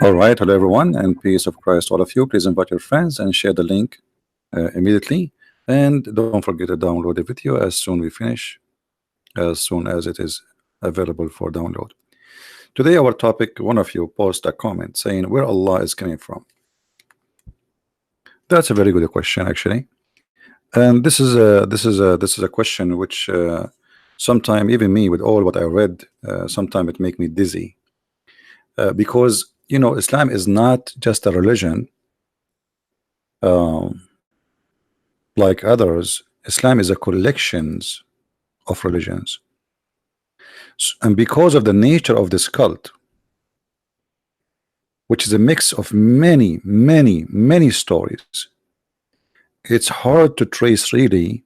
All right, hello everyone, and peace of Christ, all of you. Please invite your friends and share the link immediately. And don't forget to download the video as soon we finish, as soon as it is available for download. Today, our topic: one of you post a comment saying where Allah is coming from. That's a very good question, actually. And this is a question which sometime even me, with all what I read, sometime it make me dizzy because Islam is not just a religion um, like others. Islam is a collections of religions, and because of the nature of this cult, which is a mix of many stories, it's hard to trace really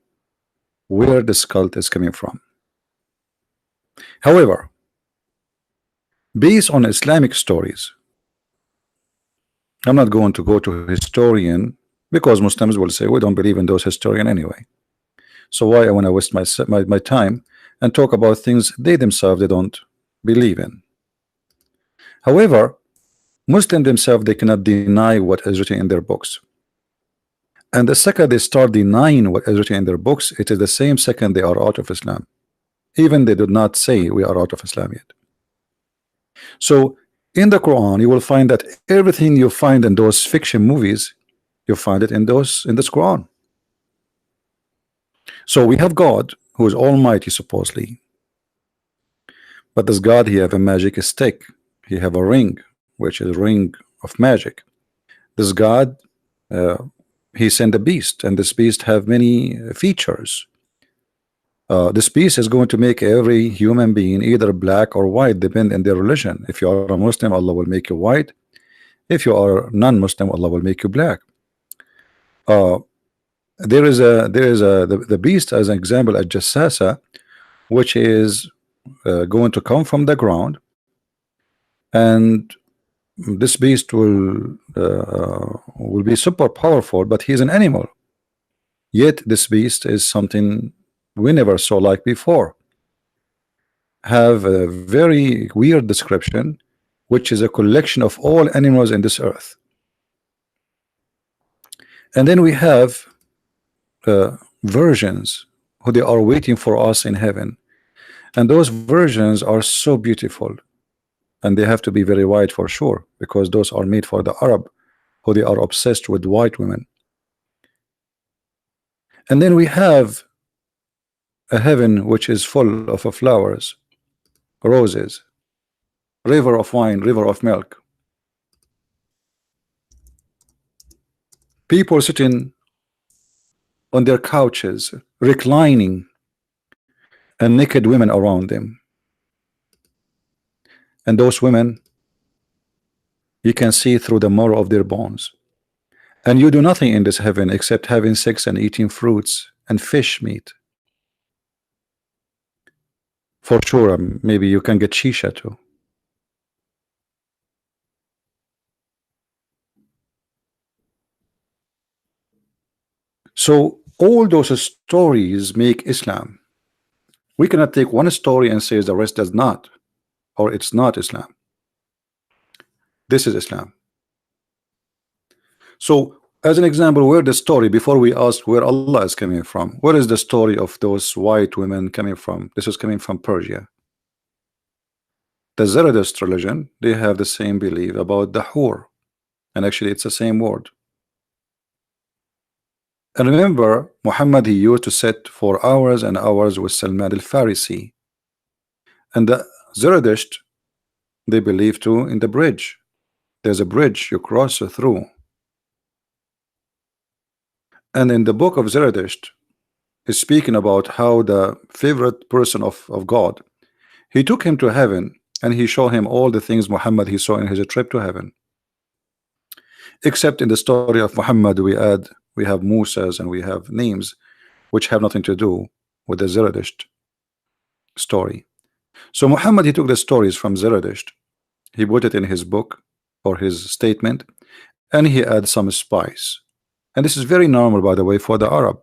where this cult is coming from. However, based on Islamic stories, I'm not going to go to historian because Muslims will say we don't believe in those historian anyway. So why I want to waste my time and talk about things they themselves they don't believe in. However, Muslims themselves they cannot deny what is written in their books. And the second they start denying what is written in their books, it is the same second they are out of Islam. Even they did not say we are out of Islam yet. So in the Quran, you will find that everything you find in those fiction movies, you find it in this Quran. So we have God who is almighty supposedly, but does God he have a magic stick? He have a ring, which is a ring of magic. This God uh, he sent a beast, and this beast have many features. This beast is going to make every human being either black or white, depend on their religion. If you are a Muslim, Allah will make you white. If you are non-Muslim, Allah will make you black. The beast as an example at Jassasa, which is going to come from the ground, and this beast will be super powerful, but he's an animal. Yet this beast is something we never saw like before. Have a very weird description, which is a collection of all animals in this earth. And then we have versions who they are waiting for us in heaven, and those versions are so beautiful, and they have to be very white for sure, because those are made for the Arab, who they are obsessed with white women. And then we have a heaven which is full of flowers, roses, river of wine, river of milk, people sitting on their couches reclining, and naked women around them. And those women, you can see through the marrow of their bones. And you do nothing in this heaven except having sex and eating fruits and fish meat. For sure, maybe you can get shisha too. So all those stories make Islam. We cannot take one story and say the rest does not, or it's not Islam. This is Islam. So as an example, where the story, before we ask where Allah is coming from, where is the story of those white women coming from? This is coming from Persia. The Zoroastrian religion, they have the same belief about the whore, and actually it's the same word. And remember, Muhammad, he used to sit for hours and hours with Salman al-Farisi. And the Zoroastrian, they believe too in the bridge. There's a bridge you cross through. And in the book of Zoroastrian is speaking about how the favorite person of God, he took him to heaven, and he showed him all the things Muhammad he saw in his trip to heaven. Except in the story of Muhammad, we have Musa's and we have names which have nothing to do with the Zoroastrian story. So Muhammad, he took the stories from Zoroastrian, he put it in his book or his statement, and he adds some spice. And this is very normal, by the way, for the Arab.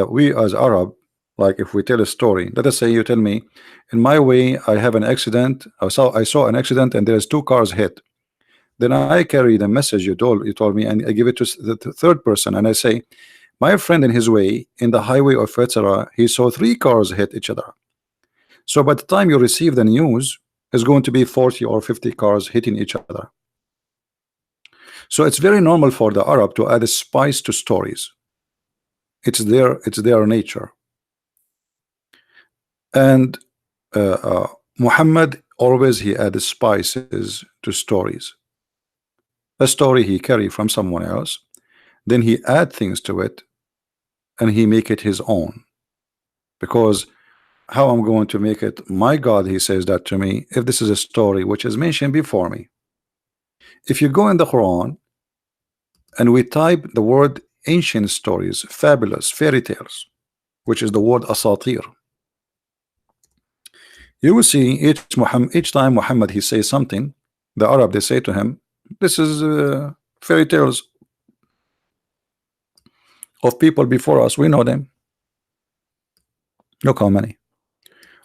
We as Arab, like if we tell a story, let us say you tell me, in my way I have an accident, I saw an accident and there's two cars hit. Then I carry the message you told me, and I give it to the third person, and I say, my friend in his way in the highway of etc. he saw 3 cars hit each other. So by the time you receive the news, it's going to be 40 or 50 cars hitting each other. So it's very normal for the Arab to add a spice to stories. It's their nature. And Muhammad always he added spices to stories. A story he carry from someone else, then he add things to it, and he make it his own. Because how I'm going to make it my God, he says that to me, if this is a story which is mentioned before me. If you go in the Quran and we type the word ancient stories, fabulous, fairy tales, which is the word asatir, you will see each time Muhammad he says something, the Arab they say to him, this is fairy tales of people before us, we know them. Look how many.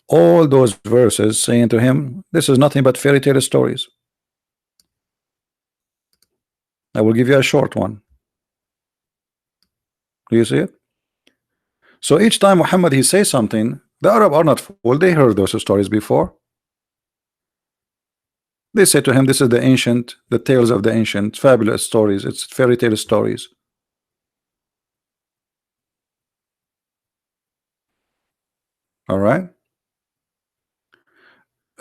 All those verses saying to him, this is nothing but fairy tale stories. I will give you a short one. Do you see it? So each time Muhammad he says something, the Arab are not fooled. They heard those stories before. They say to him, this is the tales of the ancient, fabulous stories. It's fairy tale stories. All right.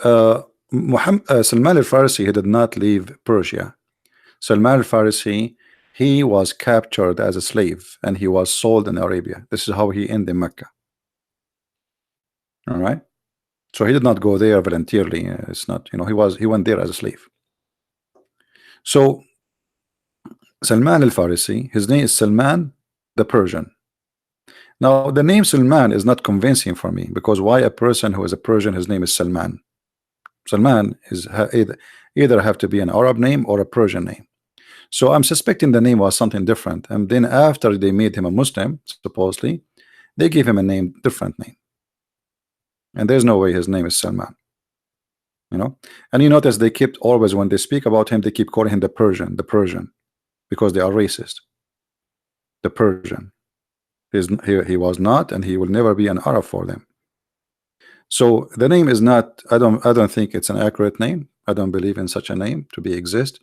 Salman al-Farisi, he did not leave Persia. Salman al-Farisi, he was captured as a slave and he was sold in Arabia. This is how he ended in Mecca. All right. So he did not go there voluntarily. It's not, he went there as a slave. So Salman al-Farisi, his name is Salman the Persian. Now the name Salman is not convincing for me, because why a person who is a Persian, his name is Salman? Salman is either have to be an Arab name or a Persian name. So I'm suspecting the name was something different, and then after they made him a Muslim, supposedly they gave him a different name, and there's no way his name is Salman. And you notice they keep always, when they speak about him, they keep calling him the Persian, because they are racist. The Persian. He was not, and he will never be an Arab for them. So the name is not, I don't think it's an accurate name. I don't believe in such a name to be exist.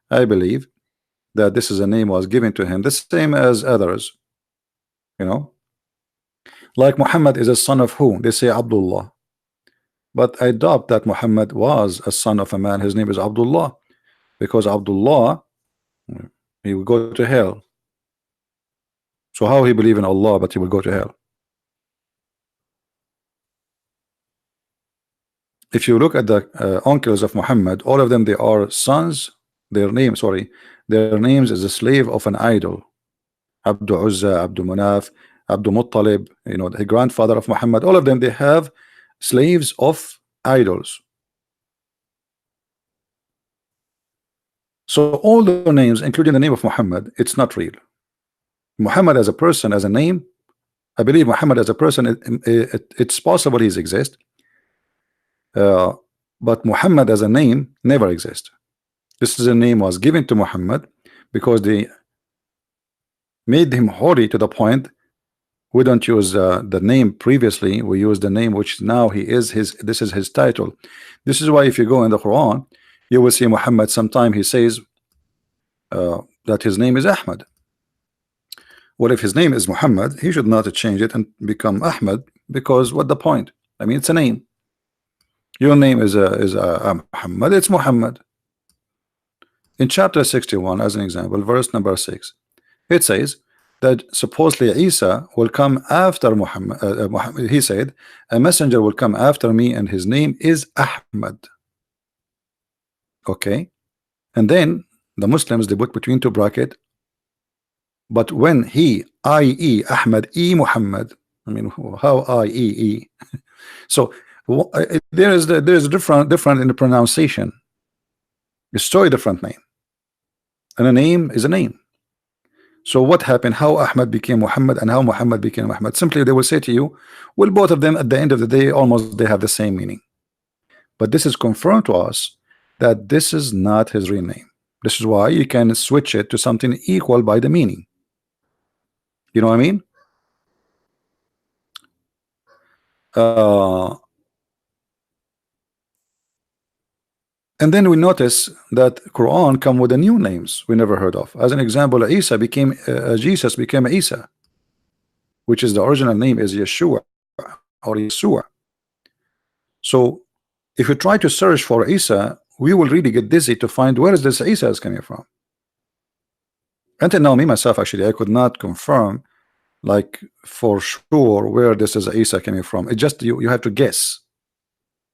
I believe that this is a name was given to him, the same as others. Like Muhammad is a son of who? They say Abdullah. But I doubt that Muhammad was a son of a man. His name is Abdullah, because Abdullah, he will go to hell. So how he believe in Allah but he will go to hell? If you look at the uncles of Muhammad, all of them, they are sons. Their names is a slave of an idol. Abdul Uzza, Abdul Manaf, Abdul Muttalib, the grandfather of Muhammad. All of them, they have slaves of idols. So all the names, including the name of Muhammad, it's not real. Muhammad as a person, as a name, I believe Muhammad as a person, it's possible he's exist, but Muhammad as a name never exists. This is a name was given to Muhammad because they made him holy to the point we don't use the name previously, we use the name which now this is his title. This is why if you go in the Quran, you will see Muhammad sometime he says that his name is Ahmad. Well, if his name is Muhammad, he should not change it and become Ahmad, because what the point? I mean, it's a name. Your name is Muhammad, it's Muhammad. In chapter 61, as an example, verse number 6, it says that supposedly Isa will come after Muhammad. He said, a messenger will come after me and his name is Ahmad. Okay, and then the Muslims, they put between two brackets, but when he, i.e. Ahmad, Muhammad, I mean, how i.e. So there is a different in the pronunciation. It's still a different name, and a name is a name. So what happened? How Ahmad became Muhammad and how Muhammad became Ahmad? Simply they will say to you, well, both of them at the end of the day almost they have the same meaning. But this is confirmed to us that this is not his real name. This is why you can switch it to something equal by the meaning. You know what I mean? And then we notice that Quran come with the new names we never heard of. As an example, Isa became Jesus became Isa, which is the original name is Yeshua or Yeshua. So if you try to search for Isa, we will really get dizzy to find where is this Isa is coming from. Until now, me myself actually I could not confirm like for sure where this is Isa coming from. It just you have to guess.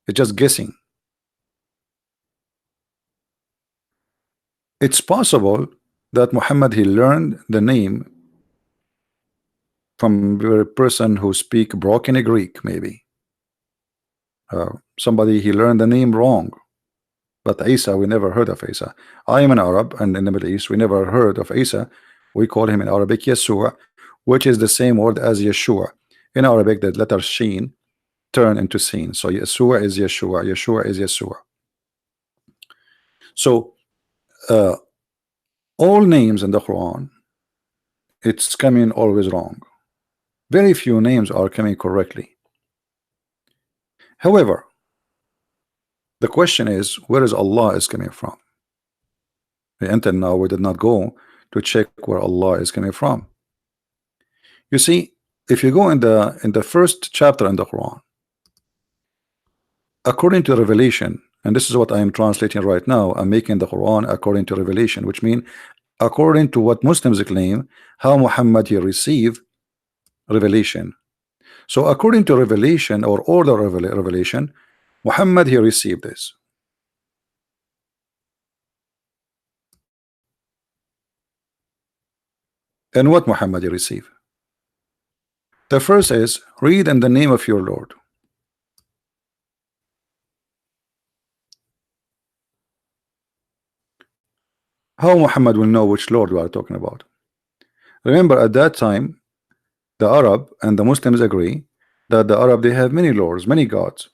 It's just guessing. It's possible that Muhammad he learned the name from a person who speak broken Greek, maybe somebody he learned the name wrong. But Isa, we never heard of Isa. I am an Arab, and in the Middle East we never heard of Isa. We call him in Arabic Yeshua, which is the same word as Yeshua. In Arabic the letter Sheen turn into Sin, so Yeshua is Yeshua, Yeshua is Yeshua. So all names in the Quran, it's coming always wrong. Very few names are coming correctly. However, the question is, where is Allah is coming from? Until now we did not go to check where Allah is coming from. You see, if you go in the first chapter in the Quran, according to Revelation, and this is what I am translating right now, I'm making the Quran according to Revelation, which means according to what Muslims claim, how Muhammad he received revelation. So according to Revelation or order of Revelation, Muhammad he received this. And what Muhammad he received? The first is, read in the name of your Lord. How Muhammad will know which Lord we are talking about? Remember, at that time the Arab and the Muslims agree that the Arab they have many lords, many gods.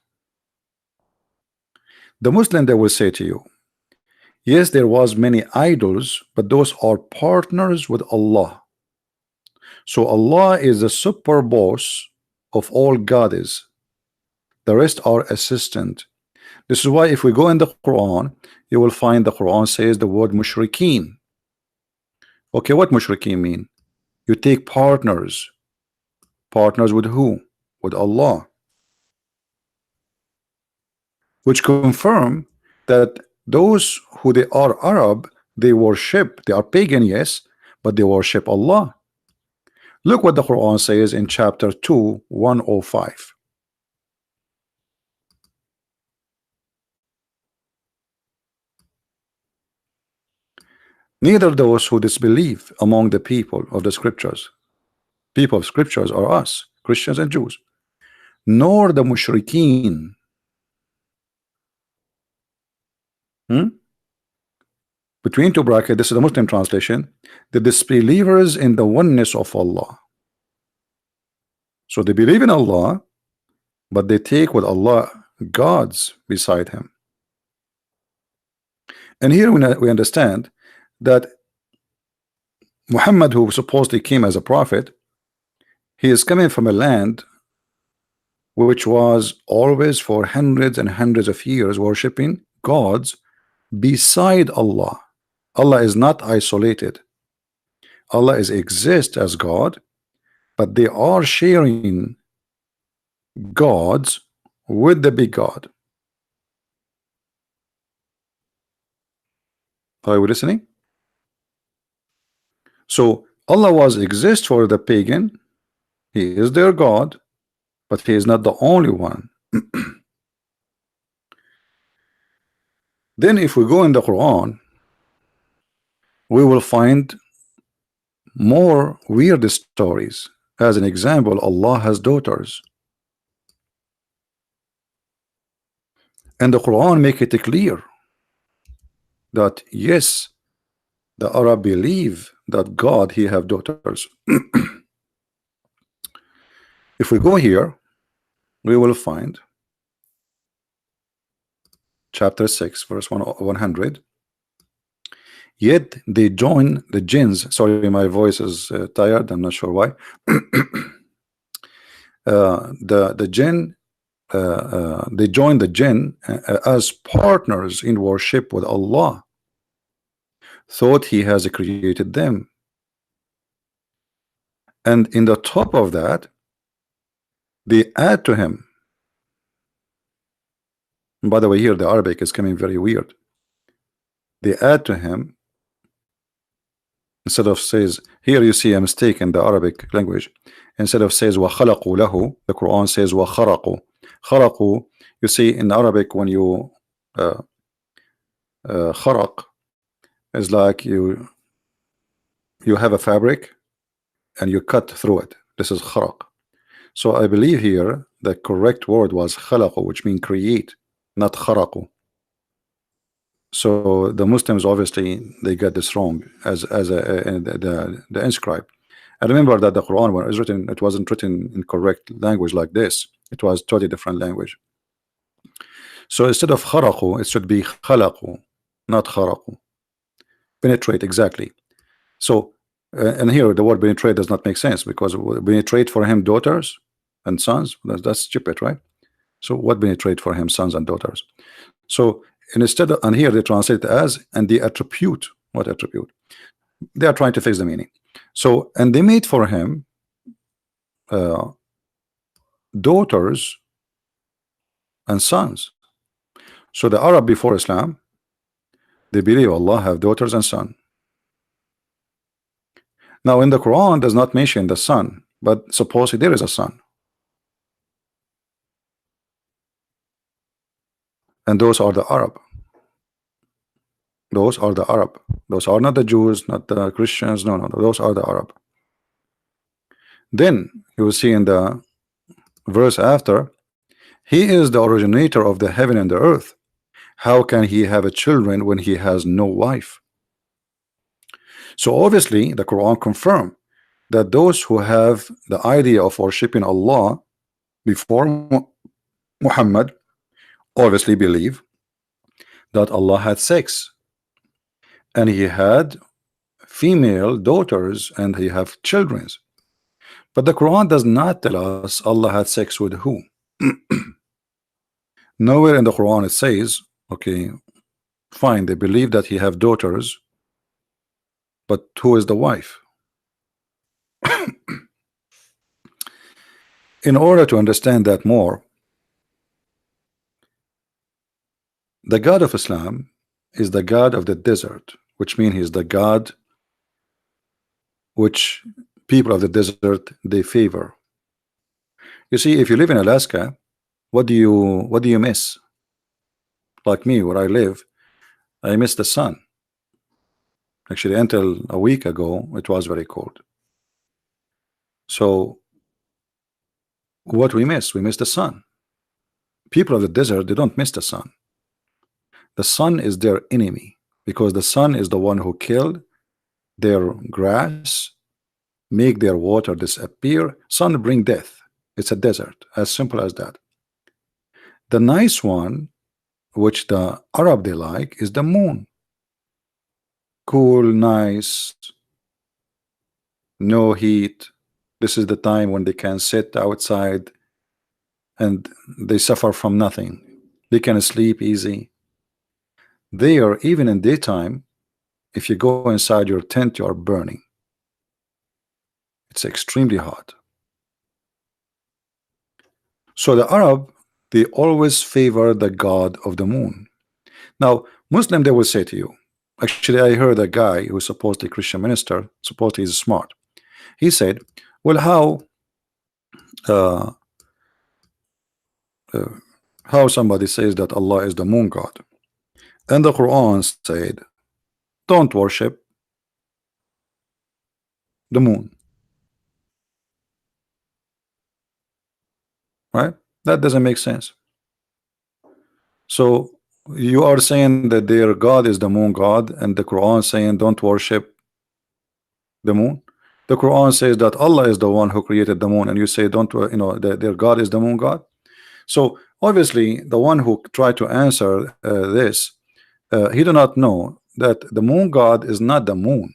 The Muslim they will say to you, yes, there was many idols, but those are partners with Allah. So Allah is the super boss of all gods. The rest are assistant. This is why if we go in the Quran, you will find the Quran says the word mushrikeen. Okay, what mushrikeen mean? You take partners. Partners with who? With Allah. Which confirm that those who they are Arab, they worship, they are pagan, yes, but they worship Allah. Look what the Quran says in chapter 2, 105. Neither those who disbelieve among the people of the scriptures, people of scriptures are us, Christians and Jews, nor the mushrikeen. Between two brackets, this is the Muslim translation, the disbelievers in the oneness of Allah. So they believe in Allah, but they take with Allah gods beside him. And here we understand that Muhammad, who supposedly came as a prophet, he is coming from a land which was always for hundreds and hundreds of years worshiping gods beside Allah. Allah is not isolated. Allah is exist as God, but they are sharing gods with the big God. Are we listening? So Allah was exist for the pagan. He is their God, but he is not the only one. Then if we go in the Quran, we will find more weird stories. As an example, Allah has daughters, and the Quran make it clear that yes, the Arab believe that God he have daughters. If we go here, we will find chapter 6 verse 100. Yet they join the jinns. Sorry, my voice is tired. I'm not sure why. The jinn, they join the jinn as partners in worship with Allah. Thought He has created them, and in the top of that, they add to Him. And by the way, here the Arabic is coming very weird. They add to Him. Instead of says, here you see a mistake in the Arabic language. Instead of says وَخَلَقُوا لَهُ, the Quran says وَخَرَقُوا. خَرَقُوا, you see in Arabic when you kharaq is like you have a fabric and you cut through it. This is kharaq. So I believe here the correct word was khalaqu, which means create, not kharaqu. So the Muslims obviously they got this wrong as the inscribe. I remember that the Quran when it was written, it wasn't written in correct language like this. It was totally different language. So instead of kharaqu, it should be khalaqu, not kharaqu. Penetrate, exactly. So and here the word penetrate does not make sense, because penetrate for him daughters and sons, that's stupid, right? So what penetrate for him sons and daughters? So instead of, and here they translate it as, and the attribute, what attribute? They are trying to fix the meaning. So, and they made for him daughters and sons. So the Arab before Islam, they believe Allah have daughters and son. Now in the Quran does not mention the son, but suppose there is a son, and those are the Arab. Those are the Arab. Those are not the Jews, not the Christians. No, no, those are the Arab. Then you will see in the verse after, He is the originator of the heaven and the earth. How can He have a children when He has no wife? So obviously the Quran confirms that those who have the idea of worshiping Allah before Muhammad obviously believe that Allah had sex, and He had female daughters, and He have children. But the Quran does not tell us Allah had sex with who. Nowhere in the Quran it says, okay, fine, they believe that He have daughters, but who is the wife? In order to understand that more, the God of Islam is the God of the desert, which means He is the God which people of the desert they favor. You see, if you live in Alaska, what do you miss? Like me, where I live, I miss the sun. Actually, until a week ago, it was very cold. So what we miss the sun. People of the desert, they don't miss the sun. The sun is their enemy, because the sun is the one who killed their grass, make their water disappear. Sun bring death. It's a desert, as simple as that. The nice one, which the Arab they like, is the moon. Cool, nice, no heat. This is the time when they can sit outside and they suffer from nothing. They can sleep easy. There, even in daytime, if you go inside your tent, you are burning. It's extremely hot. So the Arab, they always favor the god of the moon. Now, Muslim, they will say to you, actually, I heard a guy who's supposedly a Christian minister, supposedly he's smart. He said, well, how somebody says that Allah is the moon god, and the Quran said, don't worship the moon, right? That doesn't make sense. So you are saying that their God is the moon god, and the Quran saying don't worship the moon. The Quran says that Allah is the one who created the moon, and you say don't, their God is the moon god. So obviously the one who tried to answer this, he do not know that the moon god is not the moon.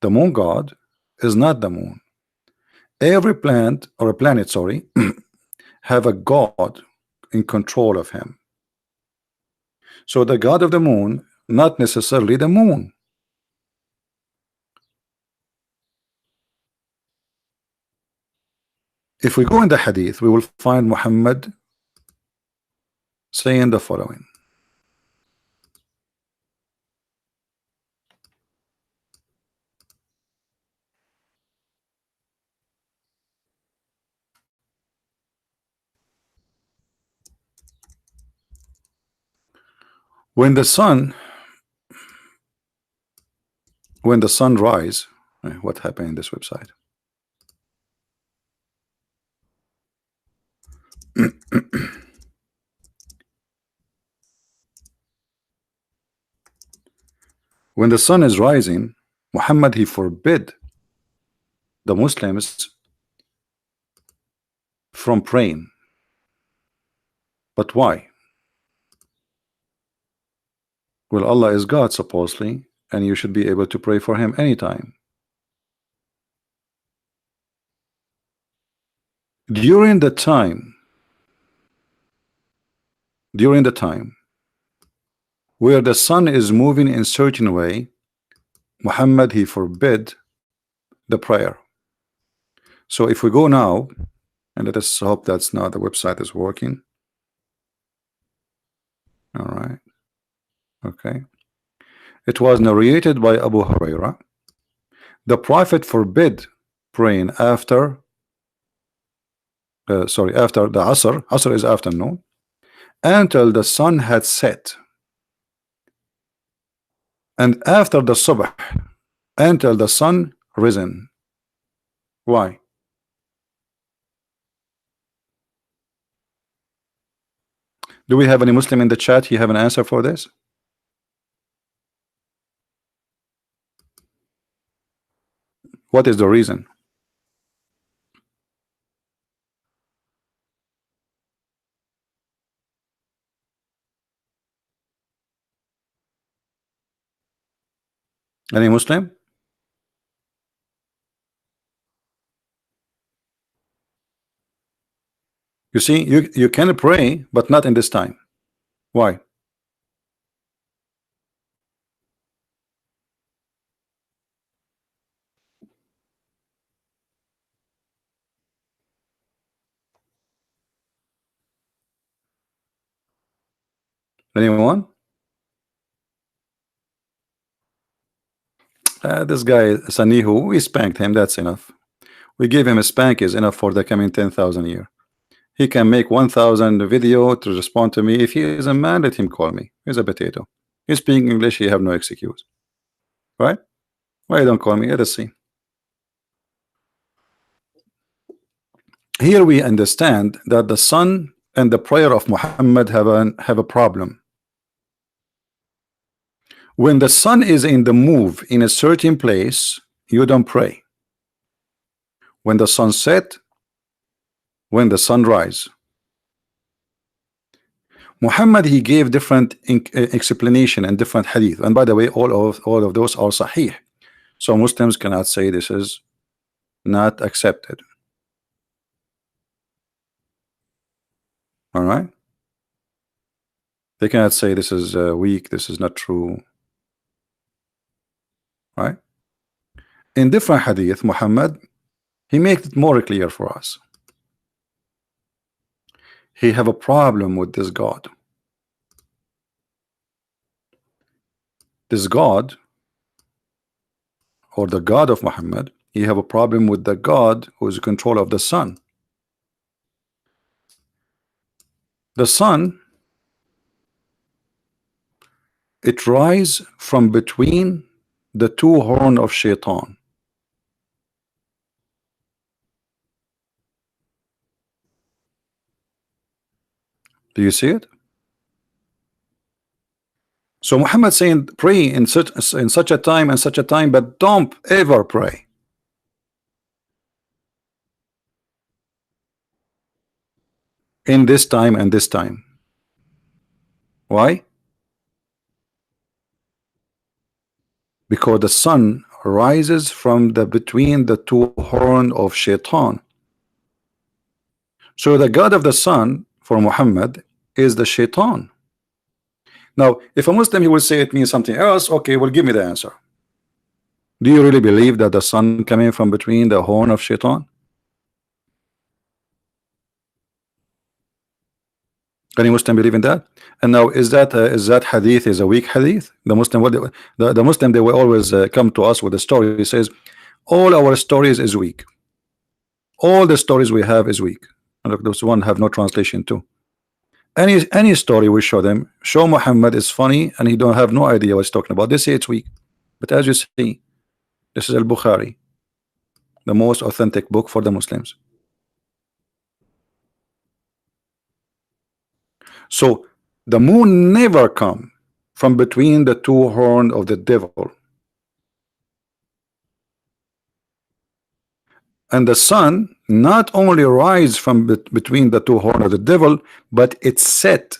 The moon god is not the moon. Every plant or a planet, sorry, have a god in control of him. So the god of the moon, not necessarily the moon. If we go in the hadith, we will find Muhammad saying the following. When the sun rise, what happened in this website? When the sun is rising, Muhammad, he forbid the Muslims from praying. But why? Well, Allah is God supposedly, and you should be able to pray for him anytime. During the time where the sun is moving in certain way, Muhammad, he forbid the prayer. So if we go now, and let us hope that's now the website is working. All right. Okay. It was narrated by Abu Huraira. The Prophet forbid praying after after the Asr. Asr is afternoon, until the sun had set, and after the Subh until the sun risen. Why? Do we have any Muslim in the chat? You have an answer for this? What is the reason? Any Muslim? You see, you can pray, but not in this time. Why? Anyone? This guy Sanihu, we spanked him. That's enough. We give him a spank is enough for the coming 10,000 year. He can make 1,000 video to respond to me. If he is a man, let him call me. He's a potato. He's speaking English. He have no excuse. Right? Why don't call me? Let us see. Here we understand that the sun and the prayer of Muhammad have a problem. When the sun is in the move in a certain place, you don't pray. When the sun set, when the sun rise. Muhammad, he gave different explanation and different hadith, and by the way, all of those are sahih, so Muslims cannot say this is not accepted. All right, they cannot say this is weak, this is not true. Right? In different hadith, Muhammad, he makes it more clear for us. He have a problem with this God. This God, or the God of Muhammad, he have a problem with the God who is in control of the sun. The sun, it rise from between the two horns of Shaitan. Do you see it? So Muhammad saying pray in such a time and such a time, but don't ever pray. In this time and this time. Why? because the sun rises from the between the two horn of shaitan. So the God of the sun for Muhammad is the shaitan. Now if a Muslim, he will say it means something else. Okay, well, give me the answer. Do you really believe that the sun coming from between the horn of shaitan? Any Muslim believe in that? And now is that hadith is a weak hadith? The Muslim, what the Muslim, they will always come to us with a story. He says all our stories is weak. All the stories we have is weak. And look, those one have no translation too. Any story we show them, show Muhammad is funny and he don't have no idea what he's talking about. They say it's weak. But as you see, this is Al-Bukhari, the most authentic book for the Muslims. So the moon never come from between the two horns of the devil, and the sun not only rise from between the two horns of the devil, but it's set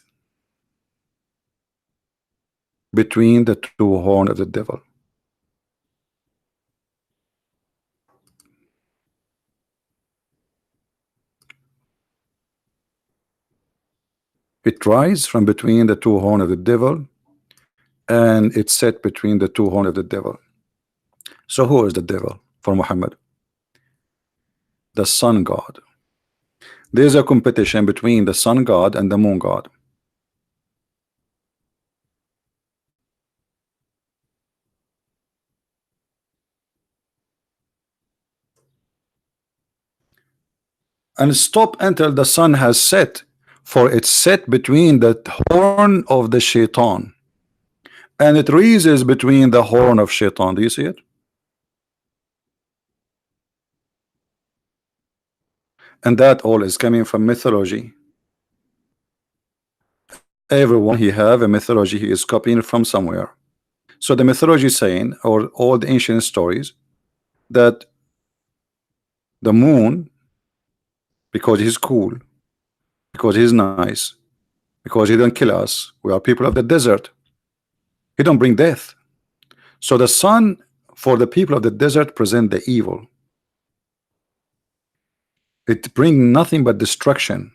between the two horns of the devil. It rises from between the two horns of the devil, and it's set between the two horns of the devil. So who is the devil for Muhammad? The sun god. There's a competition between the sun god and the moon god. And stop until the sun has set, for it's set between the horn of the shaitan, and it rises between the horn of shaitan. Do you see it? And that all is coming from mythology. Everyone he have a mythology he is copying from somewhere. So the mythology is saying, or all the ancient stories, that the moon, because he's cool, because he's nice, because he don't kill us, we are people of the desert, he don't bring death. So the sun for the people of the desert present the evil. It brings nothing but destruction,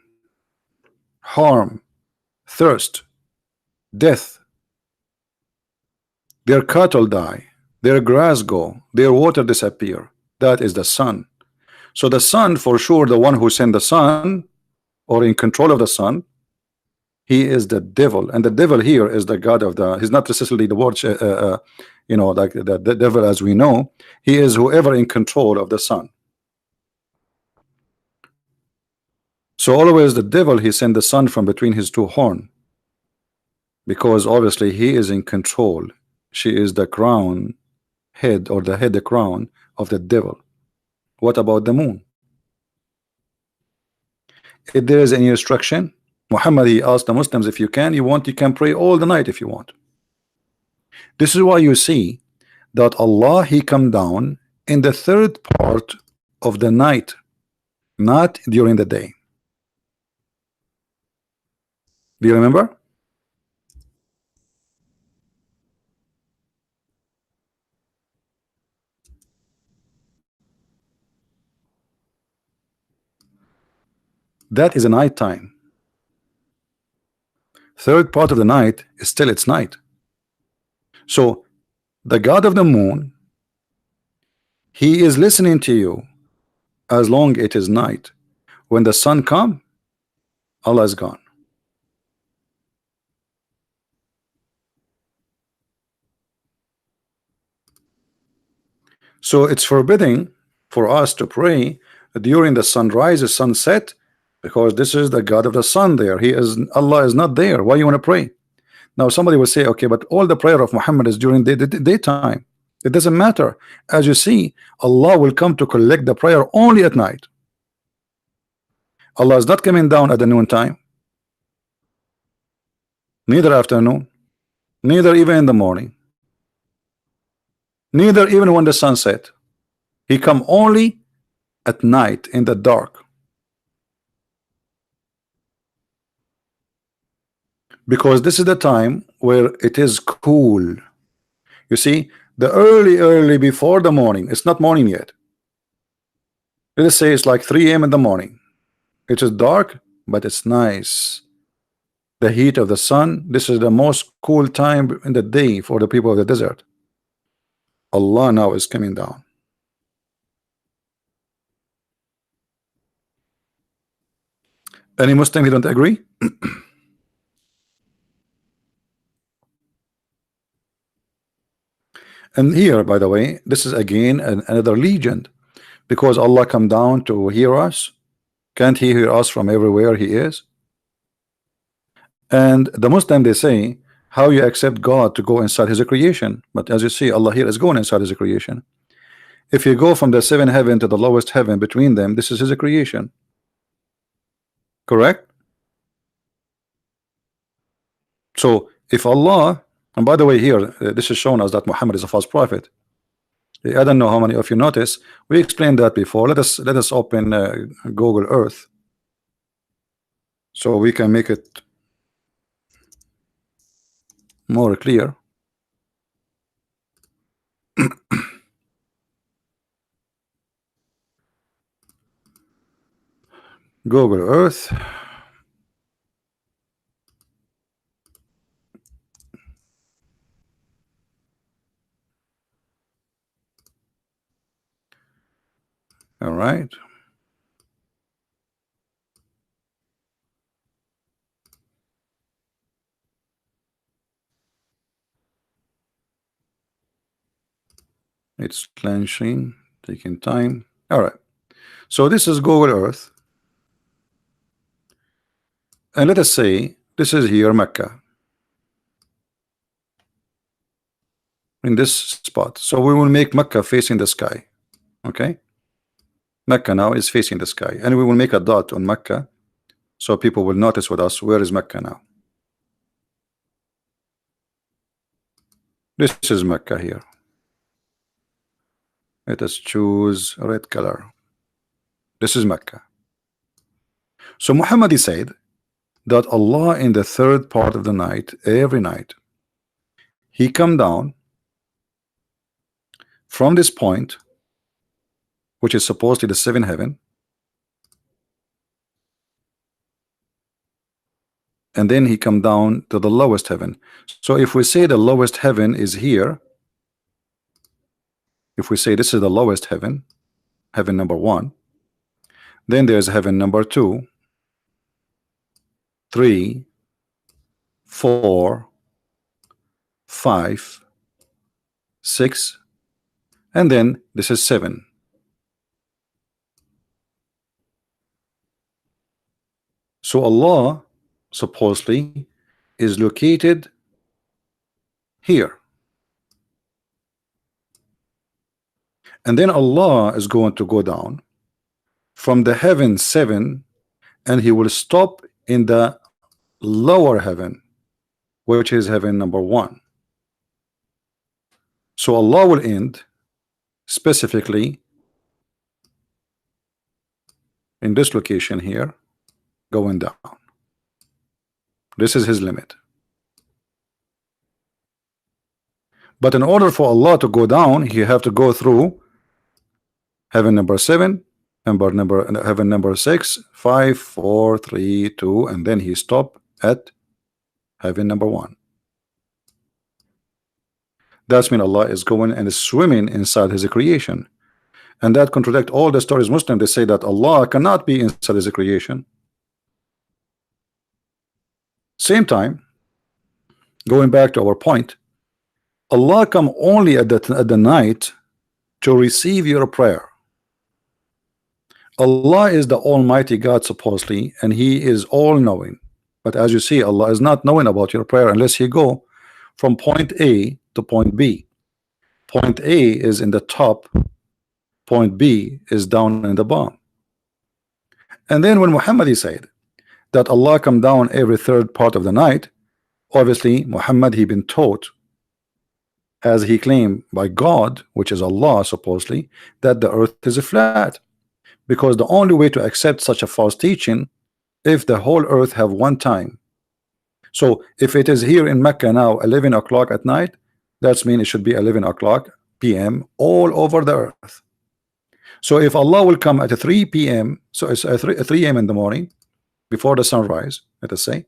harm, thirst, death. Their cattle die, their grass go, their water disappear. That is the sun. So the sun, for sure, the one who sent the sun, or in control of the sun, he is the devil. And the devil here is the god of the, he's not necessarily the word you know, like the devil as we know. He is whoever in control of the sun. So always the devil, he sent the sun from between his two horns, because obviously he is in control. She is the crown head, or the head, the crown of the devil. What about the moon? If there is any instruction, Muhammad, he asked the Muslims, if you want, you can pray all the night if you want. This is why you see that Allah, he come down in the third part of the night, not during the day. Do you remember? That is a night time. Third part of the night is still its night. So the God of the moon, he is listening to you as long it is night. When the sun come, Allah is gone. So it's forbidding for us to pray during the sunrise, the sunset, because this is the God of the sun there. He is, Allah is not there. Why you want to pray? Now somebody will say, okay, but all the prayer of Muhammad is during the daytime. It doesn't matter. As you see, Allah will come to collect the prayer only at night. Allah is not coming down at the noon time, neither afternoon, neither even in the morning, neither even when the sun set. He come only at night in the dark, because this is the time where it is cool. You see, The early before the morning. It's not morning yet. Let us say it's like 3 a.m. in the morning. It is dark, but it's nice. The heat of the sun. This is the most cool time in the day for the people of the desert. Allah now is coming down. Any Muslim who don't agree? And here, by the way, this is again another legend, because Allah come down to hear us. Can't He hear us from everywhere He is? And the Muslim, they say, how you accept God to go inside His creation? But as you see, Allah here is going inside His creation. If you go from the 7th heaven to the lowest heaven, between them, this is His creation. Correct? So if Allah, and by the way, here this is shown us that Muhammad is a false prophet. I don't know how many of you notice. We explained that before. Let us open Google Earth so we can make it more clear. Google Earth. All right. It's launching, taking time. All right. So this is Google Earth. And let us say this is here Mecca. In this spot. So we will make Mecca facing the sky. Okay. Mecca now is facing the sky. And we will make a dot on Mecca, so people will notice with us, where is Mecca now? This is Mecca here. Let us choose red color. This is Mecca. So Muhammad said that Allah in the 3rd part of the night, every night, He come down from this point, which is supposedly the 7th heaven, and then He come down to the lowest heaven. So if we say the lowest heaven is here, if we say this is the lowest heaven, heaven number 1, then there's heaven number 2, 3, 4, 5, 6, and then this is 7. So Allah supposedly is located here. And then Allah is going to go down from the heaven 7, and He will stop in the lower heaven, which is heaven number 1. So Allah will end specifically in this location here, going down. This is His limit. But in order for Allah to go down, He have to go through heaven number 7, heaven number 6, 5, 4, 3, 2, and then He stop at heaven number 1. That's mean Allah is going and is swimming inside His creation, and that contradict all the stories Muslim. They say that Allah cannot be inside His creation. Same time, going back to our point, Allah come only at the night to receive your prayer. Allah is the Almighty God supposedly, and He is all-knowing. But as you see, Allah is not knowing about your prayer unless you go from point A to point B. Point A is in the top, point B is down in the bottom. And then when Muhammad said that Allah come down every 3rd part of the night, obviously Muhammad, he been taught, as he claimed by God, which is Allah supposedly, that the earth is flat, because the only way to accept such a false teaching, if the whole earth have one time. So if it is here in Mecca now 11 o'clock at night, That means it should be 11 o'clock p.m. all over the earth. So if Allah will come at 3 p.m., so it's 3 a.m. in the morning before the sunrise, let us say,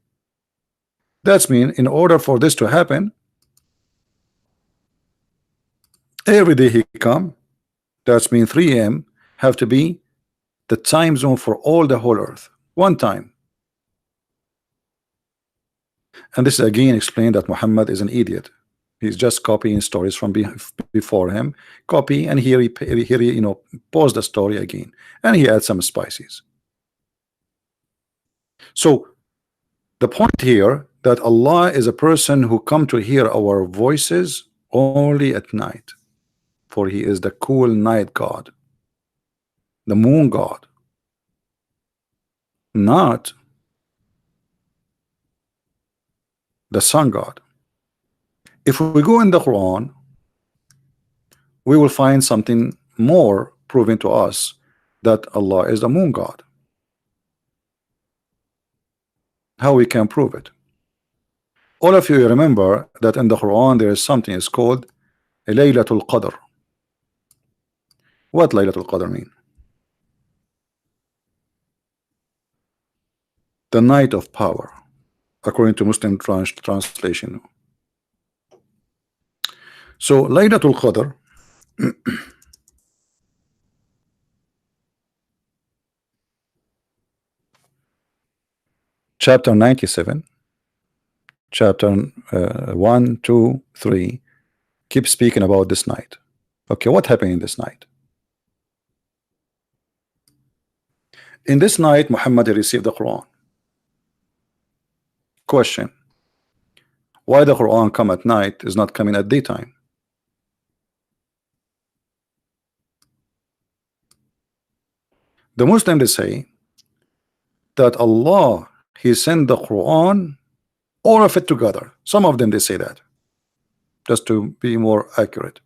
that means in order for this to happen, every day he come, that means 3 a.m. have to be the time zone for all the whole earth, one time. And this again explained that Muhammad is an idiot. He's just copying stories from before him, copy, and here he pause the story again, and he adds some spices. So the point here that Allah is a person who come to hear our voices only at night, for he is the cool night God, the moon God, not the sun God. If we go in the Quran, we will find something more proving to us that Allah is the moon God. How we can prove it? All of you remember that in the Quran there is something is called Laylatul Qadr. What Laylatul Qadr mean? The night of power, according to Muslim translation. So Laylatul Qadr chapter 97, chapter 1, 2, 3 keep speaking about this night. Okay, what happened in this night? In this night Muhammad received the Quran. Question: why the Quran come at night is not coming at daytime? The Muslims they say that Allah he sent the Quran all of it together. Some of them they say that, just to be more accurate,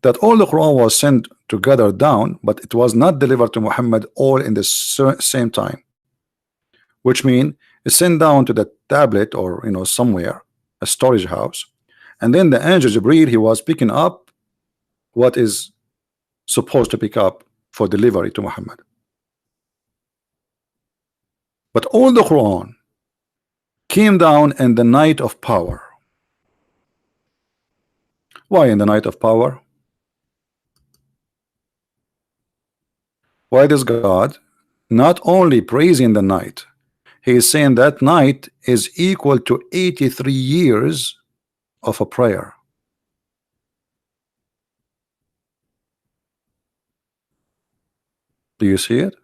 that all the Quran was sent together down, but it was not delivered to Muhammad all in the same time, which means it's sent down to the tablet or somewhere, a storage house, and then the angel Jibreel he was picking up what is supposed to pick up for delivery to Muhammad. But all the Quran came down in the night of power. Why in the night of power? Why does God not only praising the night, he is saying that night is equal to 83 years of a prayer. Do you see it?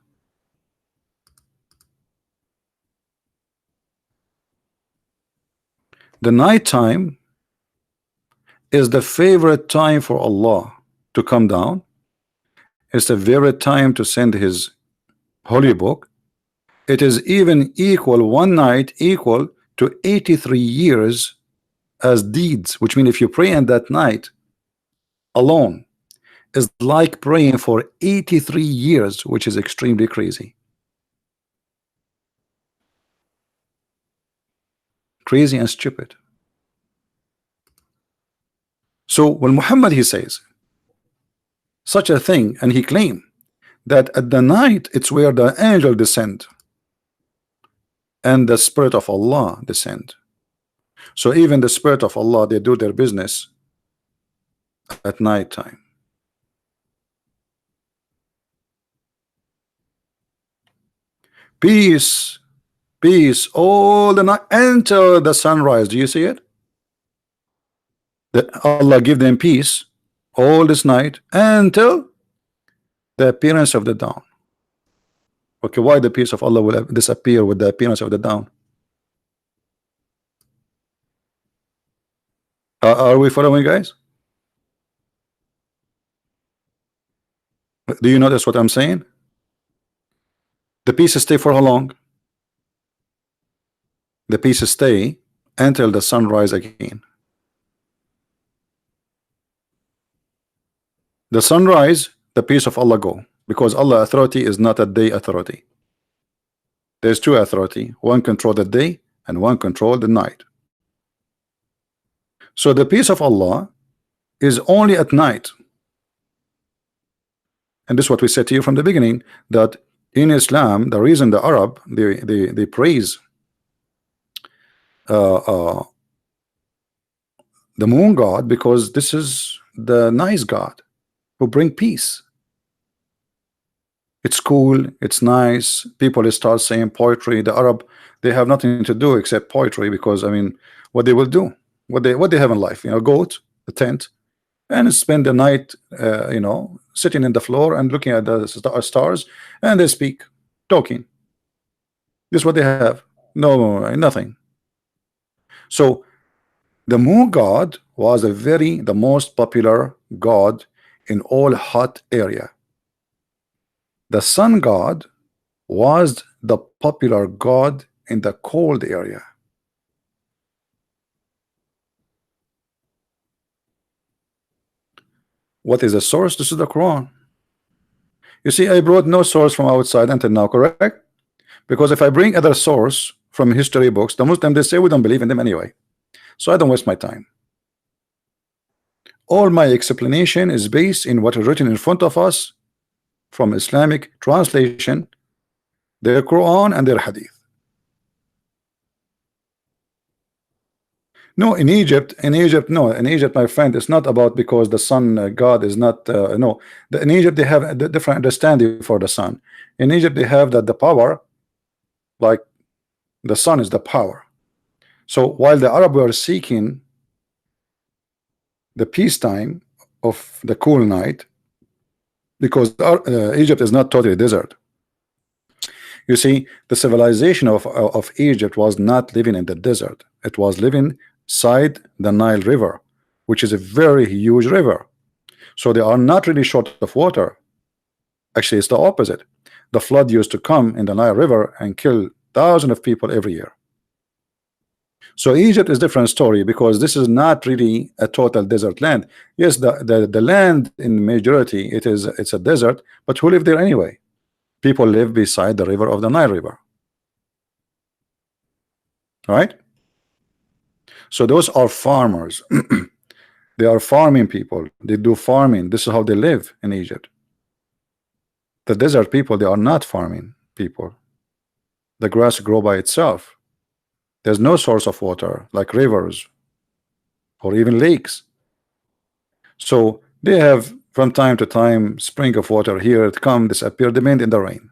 The night time is the favorite time for Allah to come down. It's the favorite time to send his holy book. It is even equal, one night equal to 83 years as deeds, which means if you pray in that night alone is like praying for 83 years, which is extremely crazy. Crazy and stupid. So when Muhammad he says such a thing, and he claimed that at the night it's where the angel descend and the spirit of Allah descend. So even the spirit of Allah they do their business at night time. Peace, peace all the night until the sunrise. Do you see it? That Allah give them peace all this night until the appearance of the dawn. Okay, why the peace of Allah will disappear with the appearance of the dawn? Are we following, guys? Do you notice what I'm saying? The peace stay for how long? The peace stay until the sunrise again. The sunrise, the peace of Allah go, because Allah authority is not a day authority. There's two authority, one control the day and one control the night. So the peace of Allah is only at night. And this is what we said to you from the beginning, that in Islam, the reason the Arab they praise uh, uh, the moon god, because this is the nice God who bring peace. It's cool, it's nice. People start saying poetry. The Arab, they have nothing to do except poetry, because I mean, what they will do, what they have in life, you know, goat, a tent, and spend the night, you know, sitting in the floor and looking at the stars, and they speak, talking. This is what they have. No, nothing. So the moon god was the most popular god in all hot area. The sun god was the popular god in the cold area. What is the source? This is the Quran. You see, I brought no source from outside until now, correct? Because if I bring other source from history books, the Muslims, they say we don't believe in them anyway. So I don't waste my time. All my explanation is based in what is written in front of us from Islamic translation, their Quran and their Hadith. No, in Egypt, no, in Egypt, my friend, it's not about because the sun God is not, no. In Egypt, they have a different understanding for the sun. In Egypt, they have that the power, like the sun is the power. So while the Arab were seeking the peacetime of the cool night, because Egypt is not totally desert. You see, the civilization of Egypt was not living in the desert. It was living side the Nile River, which is a very huge river. So they are not really short of water. Actually, it's the opposite. The flood used to come in the Nile River and kill thousands of people every year. So Egypt is a different story, because this is not really a total desert land. Yes, the land in majority it's a desert, but who live there anyway? People live beside the river of the Nile River. Right? So those are farmers. They are farming people. They do farming. This is how they live in Egypt. The desert people, they are not farming people. The grass grow by itself. There's no source of water like rivers or even lakes. So they have from time to time spring of water. Here it come, disappear, depend in the rain.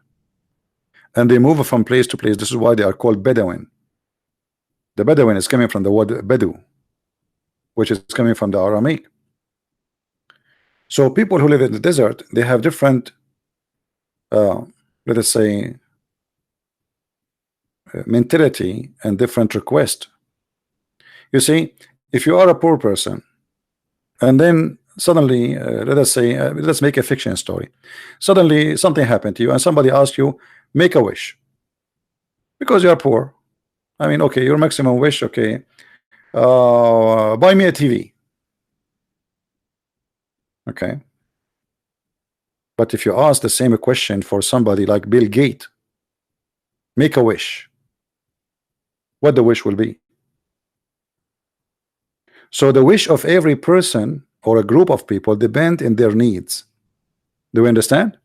And they move from place to place. This is why they are called Bedouin. The Bedouin is coming from the word Bedu, which is coming from the Aramaic. So people who live in the desert, they have different, let us say, mentality and different request. You see, if you are a poor person, and then suddenly, let us say, let's make a fiction story. Suddenly, something happened to you, and somebody asks you, make a wish, because you are poor. I mean, okay, your maximum wish, okay, buy me a TV. Okay. But if you ask the same question for somebody like Bill Gates, make a wish, what the wish will be? So the wish of every person or a group of people depend in their needs. Do we understand?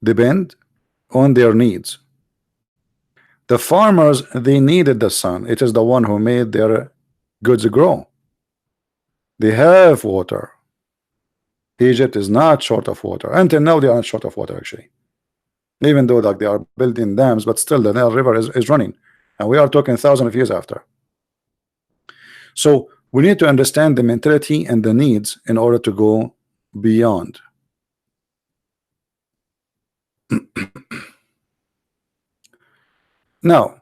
Depend on their needs. The farmers, they needed the sun. It is the one who made their goods grow. They have water. Egypt is not short of water. Until now, they are not short of water, actually. Even though like they are building dams, but still the Nile River is running. And we are talking thousands of years after. So we need to understand the mentality and the needs in order to go beyond. Now,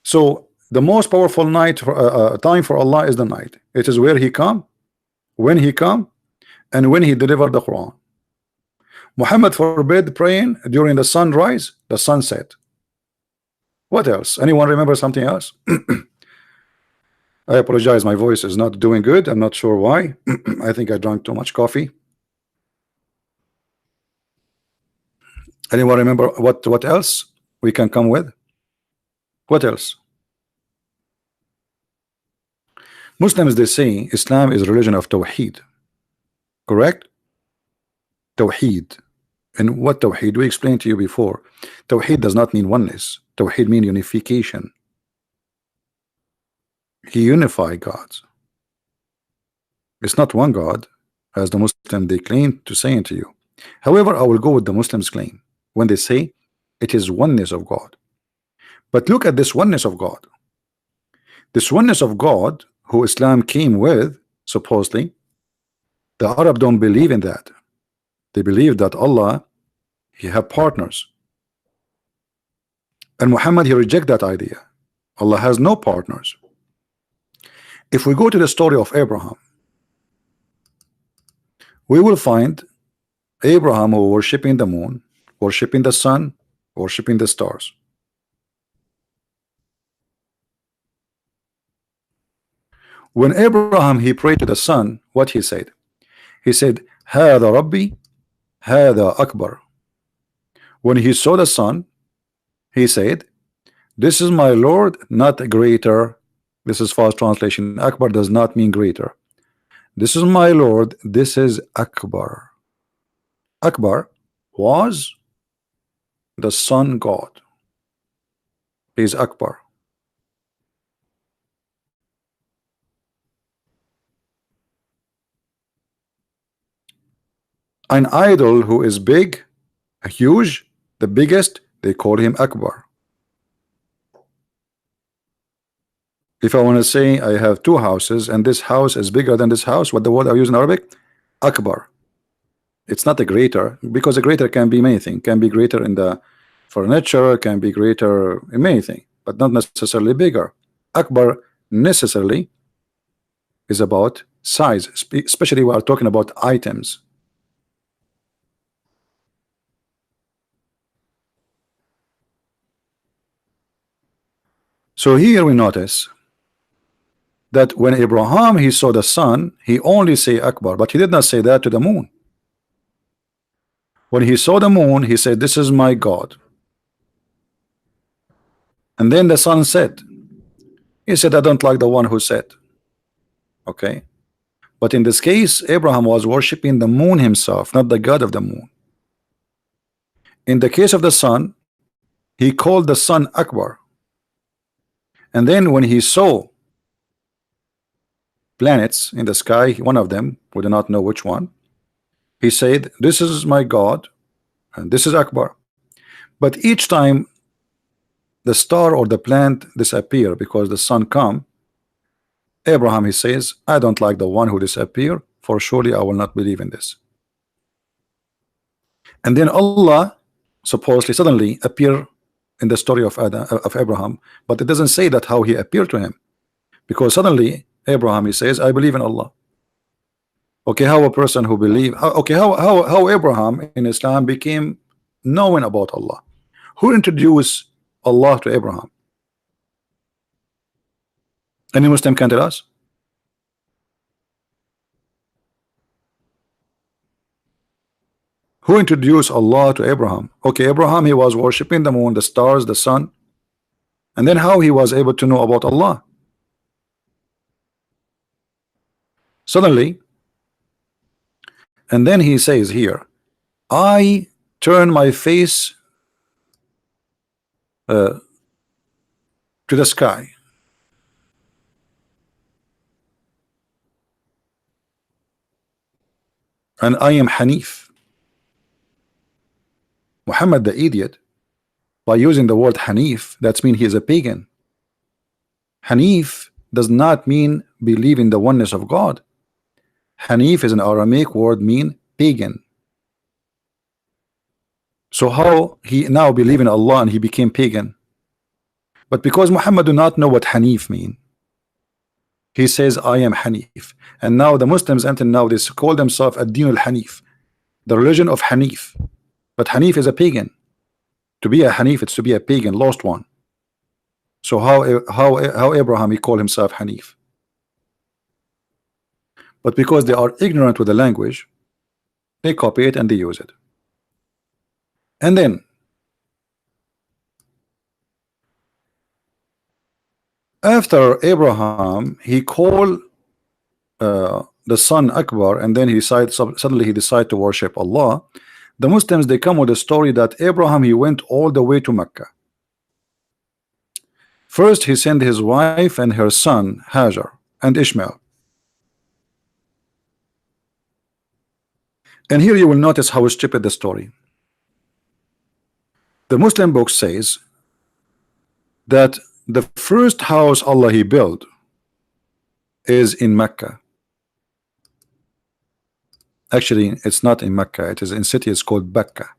so the most powerful night for, time for Allah is the night. It is where He come, when He come, and when He delivered the Quran. Muhammad forbid praying during the sunrise, the sunset. What else? Anyone remember something else? I apologize, my voice is not doing good. I'm not sure why. I think I drank too much coffee. Anyone remember what else we can come with? What else? Muslims, they say Islam is a religion of Tawheed, correct? Tawheed. And what Tawheed? We explained to you before. Tawheed does not mean oneness. Tawheed means unification. He unified gods. It's not one God, as the Muslim they claim to say to you. However, I will go with the Muslims claim when they say it is oneness of God. But look at this oneness of God. This oneness of God who Islam came with, supposedly, the Arab don't believe in that. They believe that Allah, he have partners. And Muhammad, he reject that idea. Allah has no partners. If we go to the story of Abraham, we will find Abraham who worshiping the moon, worshiping the sun, worshiping the stars. When Abraham he prayed to the sun, what he said? He said, "Hada Rabbi, Hada Akbar." When he saw the sun, he said, "This is my Lord, not greater." This is false translation. Akbar does not mean greater. This is my Lord. This is Akbar. Akbar was the sun God. He is Akbar. An idol who is big, huge, the biggest, they call him Akbar. If I want to say I have two houses and this house is bigger than this house, what the word I use in Arabic? Akbar. It's not a greater, because a greater can be many things. Can be greater in the furniture, can be greater in many things, but not necessarily bigger. Akbar necessarily is about size, especially we are talking about items. So here we notice that when Abraham he saw the sun, he only say Akbar, but he did not say that to the moon. When he saw the moon, he said, "This is my God." And then the sun set. He said, "I don't like the one who set." Okay, but in this case, Abraham was worshiping the moon himself, not the God of the moon. In the case of the sun, he called the sun Akbar. And then when he saw planets in the sky, one of them, we do not know which one, he said, "This is my God and this is Akbar." But each time the star or the planet disappear because the sun come, Abraham he says, "I don't like the one who disappear, for surely I will not believe in this." And then Allah supposedly suddenly appear in the story of Abraham, but it doesn't say that how he appeared to him, because suddenly Abraham he says, "I believe in Allah." Okay, how a person who believe, how Abraham in Islam became knowing about Allah? Who introduced Allah to Abraham? Any Muslim can tell us? Who introduced Allah to Abraham? Okay, Abraham he was worshiping the moon, the stars, the sun, and then how he was able to know about Allah? Suddenly, and then he says here, "I turn my face to the sky." And I am Hanif. Muhammad the idiot, by using the word Hanif, that means he is a pagan. Hanif does not mean believe in the oneness of God. Hanif is an Aramaic word mean pagan. So how he now believe in Allah and he became pagan? But because Muhammad do not know what Hanif mean, he says, "I am Hanif." And now the Muslims until now they call themselves ad-din al-Hanif, the religion of Hanif. But Hanif is a pagan. To be a Hanif, it's to be a pagan, lost one. So how Abraham he called himself Hanif? But because they are ignorant with the language, they copy it and they use it. And then after Abraham, he called the son Akbar, and then he suddenly he decided to worship Allah. The Muslims, they come with a story that Abraham, he went all the way to Mecca. First he sent his wife and her son Hajar and Ishmael. And here you will notice how stupid the story. The Muslim book says that the first house Allah he built is in Mecca. Actually, it's not in Mecca, it is in city, it's called Becca.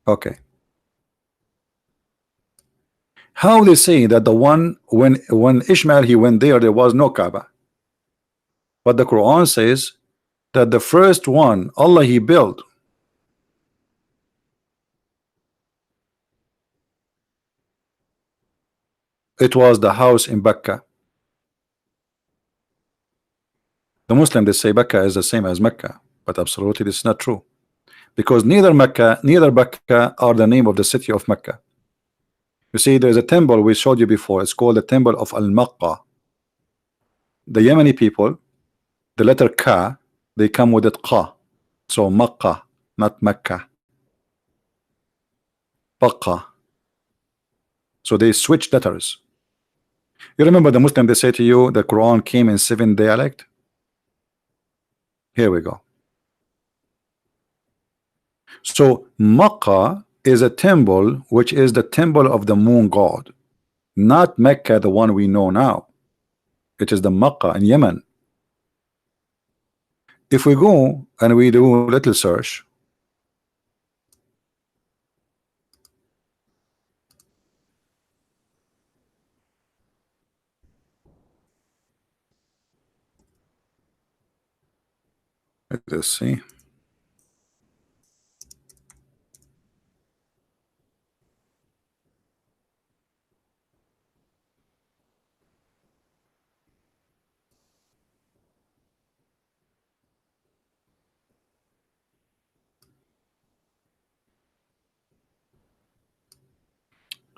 Okay. How they say that the one when Ishmael he went there was no Kaaba, but the Quran says that the first one Allah he built it was the house in Becca. The Muslim, they say Becca is the same as Mecca, but absolutely this is not true, because neither Mecca neither Becca are the name of the city of Mecca. You see, there's a temple we showed you before, it's called the temple of Al-Maqqa. The Yemeni people, the letter Ka, they come with it Qa, so Maqqa, not Mecca, Baqqa. So they switch letters. You remember the Muslim, they say to you the Quran came in 7 dialect. Here we go. So Makkah is a temple which is the temple of the moon god, not Mecca, the one we know now. It is the Makkah in Yemen. If we go and we do a little search, let's see.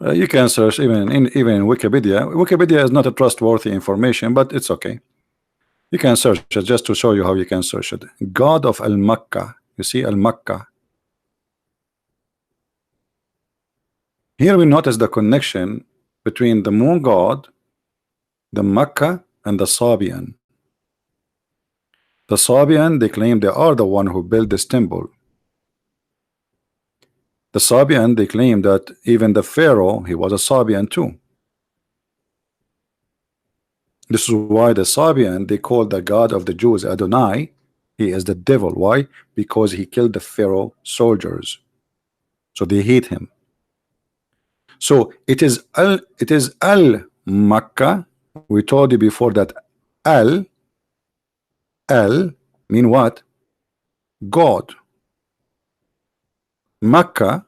You can search even in Wikipedia. Wikipedia is not a trustworthy information, but it's okay. You can search it just to show you how you can search it. God of Al-Makkah. You see Al-Makkah. Here we notice the connection between the moon god, the Makkah, and the Sabian. The Sabian, they claim they are the one who built this temple. The Sabian, they claim that even the Pharaoh, he was a Sabian too. This is why the Sabian, they call the God of the Jews Adonai. He is the devil. Why? Because he killed the Pharaoh soldiers. So they hate him. So it is Al-Makkah. We told you before that Al mean what? God. Makkah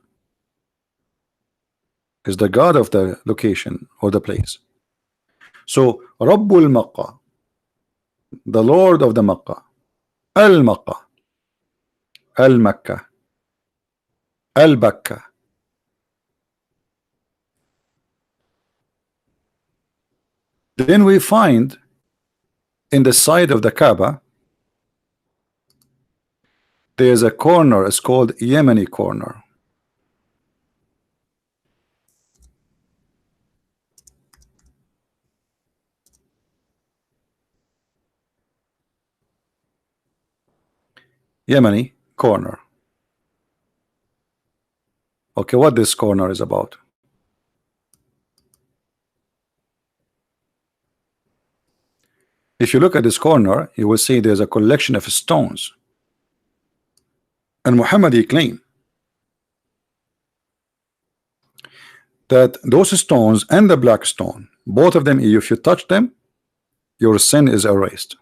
is the God of the location or the place. So Rabbul Makkah, the Lord of the Makkah, Al-Makkah, Al-Makkah, Al-Bakka. Then we find in the side of the Kaaba there is a corner, it's called Yemeni corner. Yemeni corner. Okay, what this corner is about? If you look at this corner, you will see there's a collection of stones. And Muhammad, he claimed that those stones and the black stone, both of them, if you touch them, your sin is erased.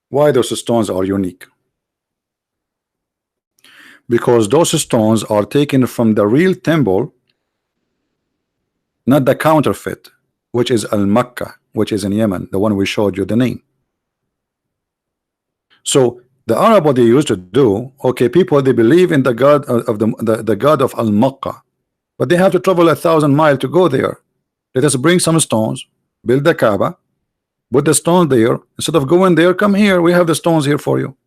Why those stones are unique? Because those stones are taken from the real temple, not the counterfeit, which is Al-Makkah, which is in Yemen, the one we showed you the name. So the Arab, what they used to do, okay, people, they believe in the God of the God of Al-Makkah, but they have to travel 1,000 miles to go there. let us bring some stones, build the Kaaba, put the stone there. Instead of going there, come here. We have the stones here for you.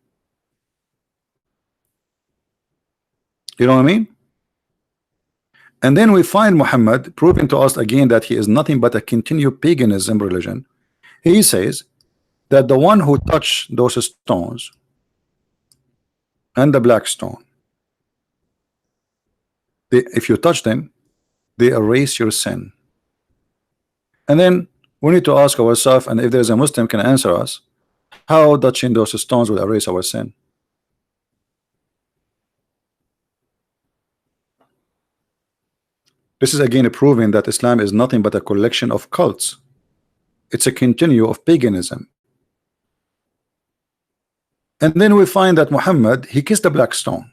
You know what I mean? And then we find Muhammad proving to us again that he is nothing but a continued paganism religion. He says that the one who touched those stones and the black stone, if you touch them, they erase your sin. And then we need to ask ourselves, and if there's a Muslim can answer us, how touching those stones will erase our sin? This is again proving that Islam is nothing but a collection of cults. It's a continue of paganism. And then we find that Muhammad, he kissed the black stone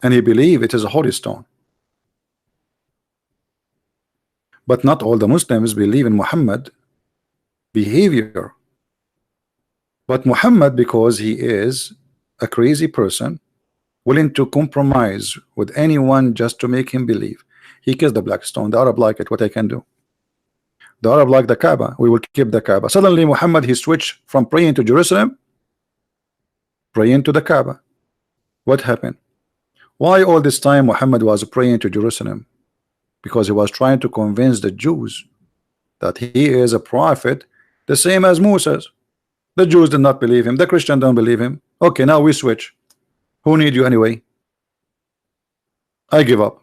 and he believed it is a holy stone. But not all the Muslims believe in Muhammad behavior. But Muhammad, because he is a crazy person, willing to compromise with anyone just to make him believe, he kissed the black stone. The Arab like it. What I can do? The Arab like the Kaaba. We will keep the Kaaba. Suddenly Muhammad, he switched from praying to Jerusalem, praying to the Kaaba. What happened? Why all this time Muhammad was praying to Jerusalem? Because he was trying to convince the Jews that he is a prophet, the same as Moses. The Jews did not believe him. The Christians don't believe him. Okay, now we switch. Who need you anyway? I give up.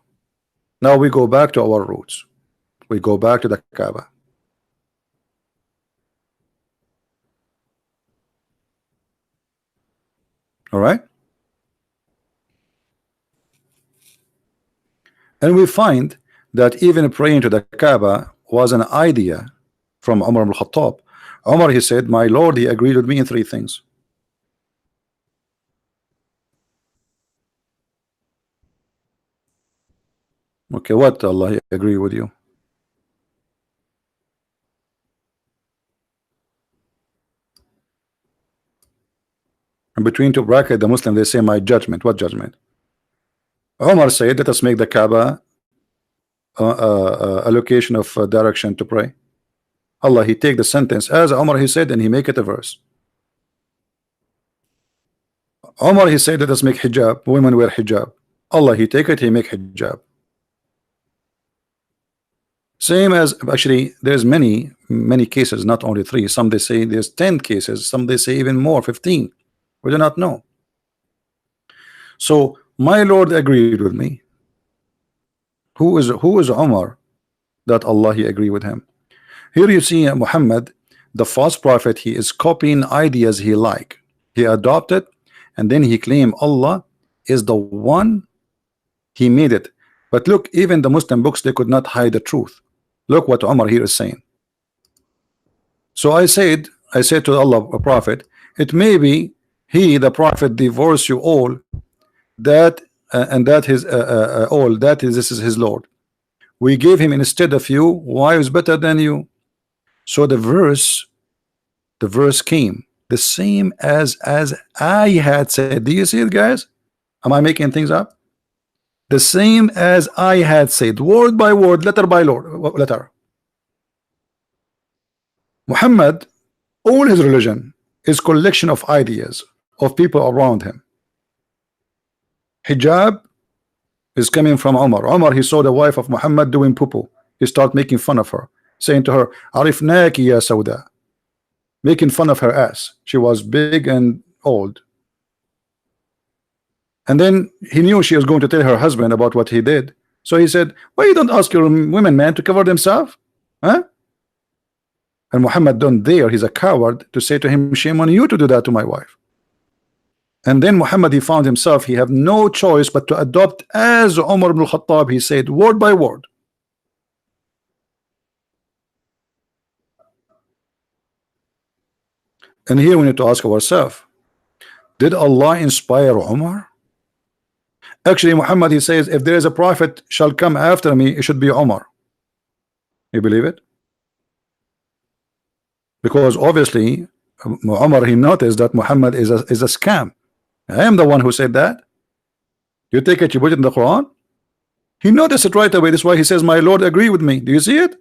Now we go back to our roots. We go back to the Kaaba. All right. And we find that even praying to the Kaaba was an idea from Umar ibn Khattab. Umar, he said, my Lord, he agreed with me in 3 things. Okay, what Allah agree with you? And between 2 brackets, the Muslim, they say my judgment. What judgment? Umar said, let us make the Kaaba a location of direction to pray. Allah, he take the sentence as Umar he said, and he make it a verse. Umar he said, let us make hijab. Women wear hijab. Allah, he take it, he make hijab. Same as, actually there's many cases, not only 3. Some they say there's 10 cases, some they say even more, 15. We do not know. So my Lord agreed with me. Who is Umar that Allah he agree with him? Here you see Muhammad, the false prophet, he is copying ideas he like. He adopted and then he claimed Allah is the one, he made it. But look, even the Muslim books, they could not hide the truth. Look what Umar here is saying. So I said to Allah, a prophet, it may be he, the prophet, divorce you all, that and that his all that is, this is his Lord. We gave him instead of you wives better than you. So the verse came the same as I had said. Do you see it, guys? Am I making things up? The same as I had said, word by word, letter by letter. Muhammad, all his religion is collection of ideas of people around him. Hijab is coming from Umar. Umar, he saw the wife of Muhammad doing poo-poo. He started making fun of her, saying to her, Arifnaki ya Sauda, making fun of her ass. She was big and old. And then he knew she was going to tell her husband about what he did. So he said, why you don't ask your women, man, to cover themselves? Huh? And Muhammad don't dare, he's a coward, to say to him, shame on you to do that to my wife. And then Muhammad, he found himself, he have no choice but to adopt as Umar ibn Khattab, he said, word by word. And here we need to ask ourselves, did Allah inspire Umar? Actually, Muhammad, he says, if there is a prophet shall come after me, it should be Umar. You believe it? Because obviously Umar, he noticed that Muhammad is a scam. I am the one who said that. You take it, you put it in the Quran. He noticed it right away. That's why he says, my Lord agree with me. Do you see it?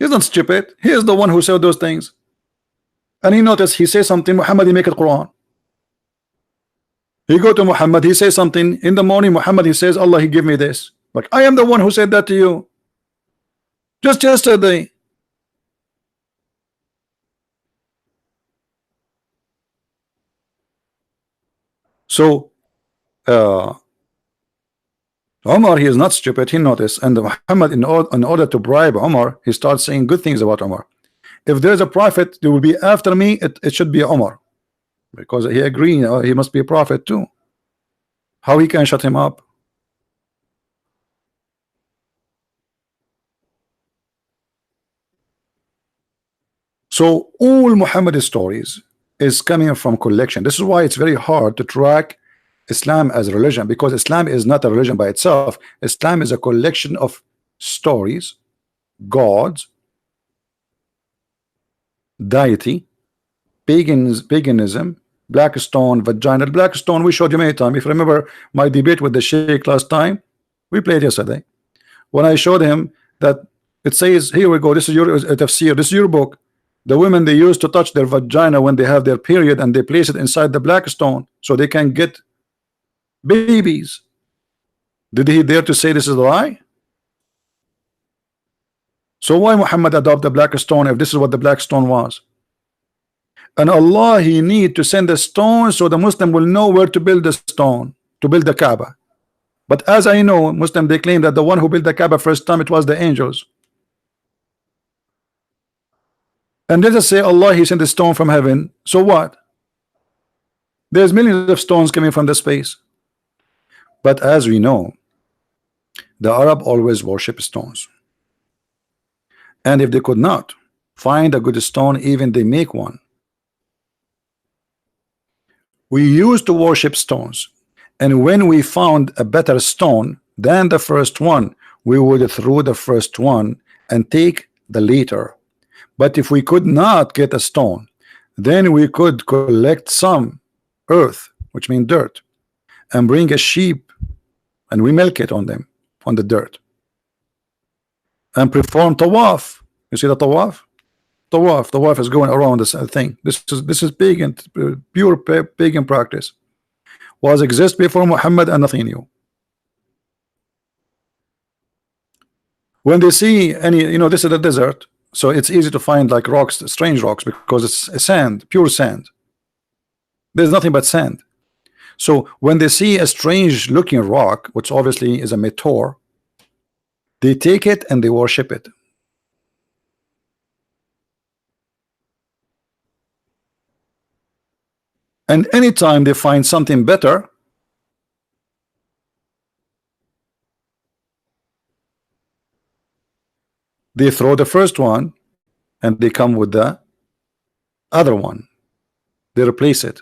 He's not stupid. He is the one who said those things. And he noticed he says something, Muhammad, he make it Quran. He go to Muhammad, he says something in the morning, Muhammad, he says, Allah, he give me this. Like, I am the one who said that to you. Just yesterday. So Omar, he is not stupid, he noticed. And Muhammad, in order to bribe Omar, he starts saying good things about Omar. If there's a prophet, there will be after me, it should be Omar. Because he agreed, he must be a prophet too. How he can shut him up? So all Muhammad's stories is coming from collection. This is why it's very hard to track Islam as a religion, because Islam is not a religion by itself. Islam is a collection of stories, gods, deity, paganism, black stone, vagina. Black stone we showed you many times. If you remember my debate with the Sheikh last time, we played yesterday, when I showed him that it says, here we go, this is your tafsir, this is your book. The women, they used to touch their vagina when they have their period, and they place it inside the black stone so they can get babies. Did he dare to say this is a lie? So why Muhammad adopt the black stone if this is what the black stone was? And Allah, he need to send a stone so the Muslim will know where to build the stone, to build the Kaaba. But as I know, Muslim, they claim that the one who built the Kaaba first time, it was the angels. And let us say Allah, he sent a stone from heaven. So what? There's millions of stones coming from the space. But as we know, the Arab always worship stones. And if they could not find a good stone, even they make one. We used to worship stones. And when we found a better stone than the first one, we would throw the first one and take the later. But if we could not get a stone, then we could collect some earth, which means dirt, and bring a sheep, and we milk it on them, on the dirt, and perform tawaf. You see the tawaf? Tawaf is going around this thing. This is pagan, pure pagan practice. Was exist before Muhammad and nothing new. When they see any, this is a desert. So it's easy to find like rocks, strange rocks, because it's sand, pure sand. There's nothing but sand. So when they see a strange looking rock, which obviously is a meteor, they take it and they worship it. And anytime they find something better, they throw the first one and they come with the other one. They replace it.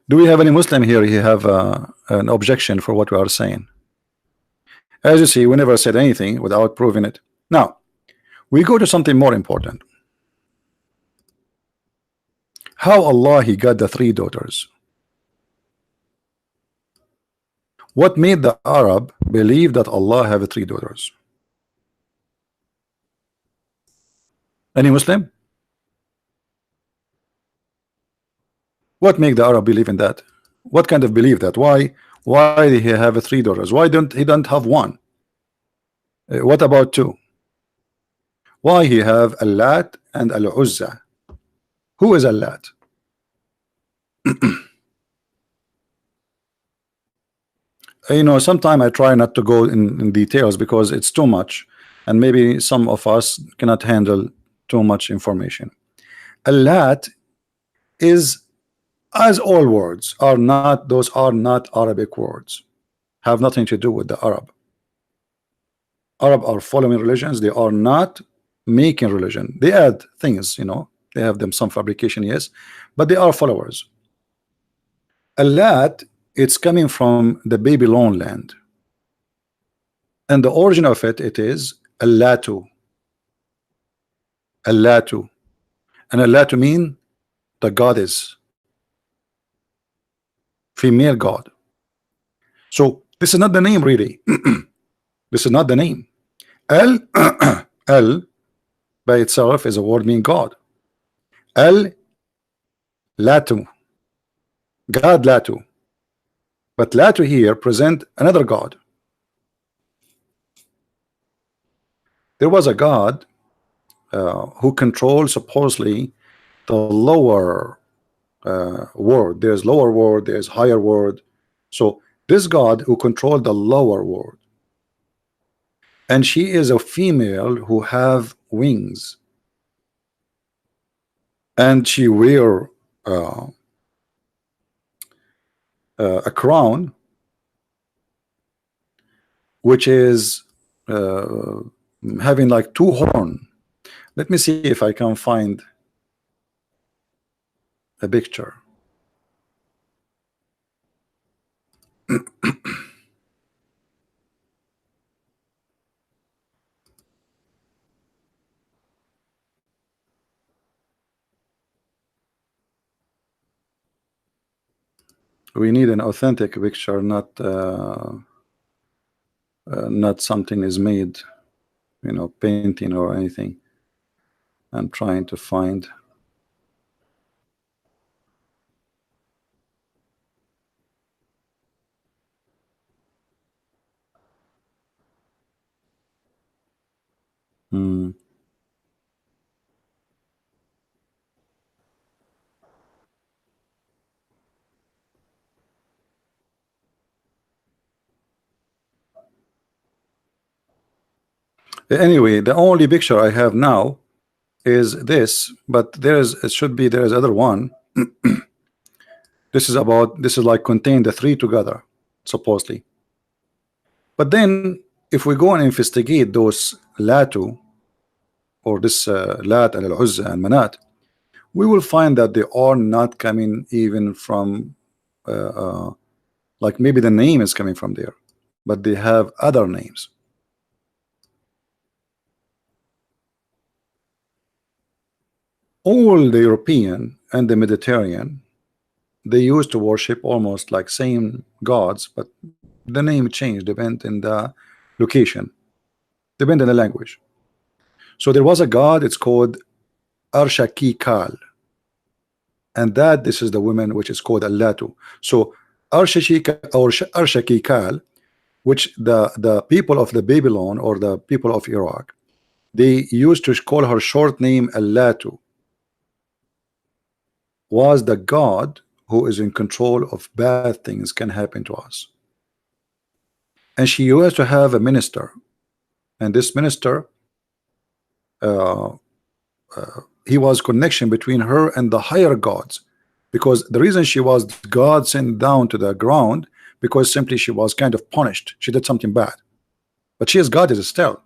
Do we have any Muslim here who have an objection for what we are saying? As you see, we never said anything without proving it. Now, we go to something more important. How Allah, he got the 3 daughters. What made the Arab believe that Allah have 3 daughters? Any Muslim? What make the Arab believe in that? What kind of belief that? Why did he have 3 daughters? Why don't he have 1? What about 2? Why he have Al-Lat and Al-Uzza? Who is Al-Lat? Sometimes I try not to go in details because it's too much, and maybe some of us cannot handle too much information. Al-Lat is, as all words are not, those are not Arabic words, have nothing to do with the Arab. Arab are following religions, they are not making religion. They add things, they have them some fabrication, yes, but they are followers. Al-Lat, it's coming from the Babylon land, and the origin of it is Al-Latu. Al-Latu, and Al-Latu mean the goddess, female god. So this is not the name really. This is not the name. El El by itself is a word meaning God. El Latu, God Latu. But Latu here present another God. There was a God who controls supposedly the lower world. There's lower world, there's higher world. So this God who controlled the lower world, and she is a female who have wings, and she wear a crown which is having like two horns. Let me see if I can find a picture. We need an authentic picture, not something is made, you know, painting or anything. I'm trying to find. Anyway, the only picture I have now is this, but there's there's other one. This is like contain the three together, supposedly. But then if we go and investigate those Latu, or this Lat and Al-Uzza and Manat, we will find that they are not coming even from like maybe the name is coming from there, but they have other names. All the European and the Mediterranean, they used to worship almost like same gods, but the name changed depend in the location, depend on the language. So there was a god, it's called Arshakikal, and that this is the woman which is called Allatu. So Arshakikal, which the people of the Babylon or the people of Iraq, they used to call her short name Allatu, was the god who is in control of bad things can happen to us. And she used to have a minister, and this minister he was connection between her and the higher gods, because the reason she was God sent down to the ground, because simply she was kind of punished, she did something bad, but she is God is still.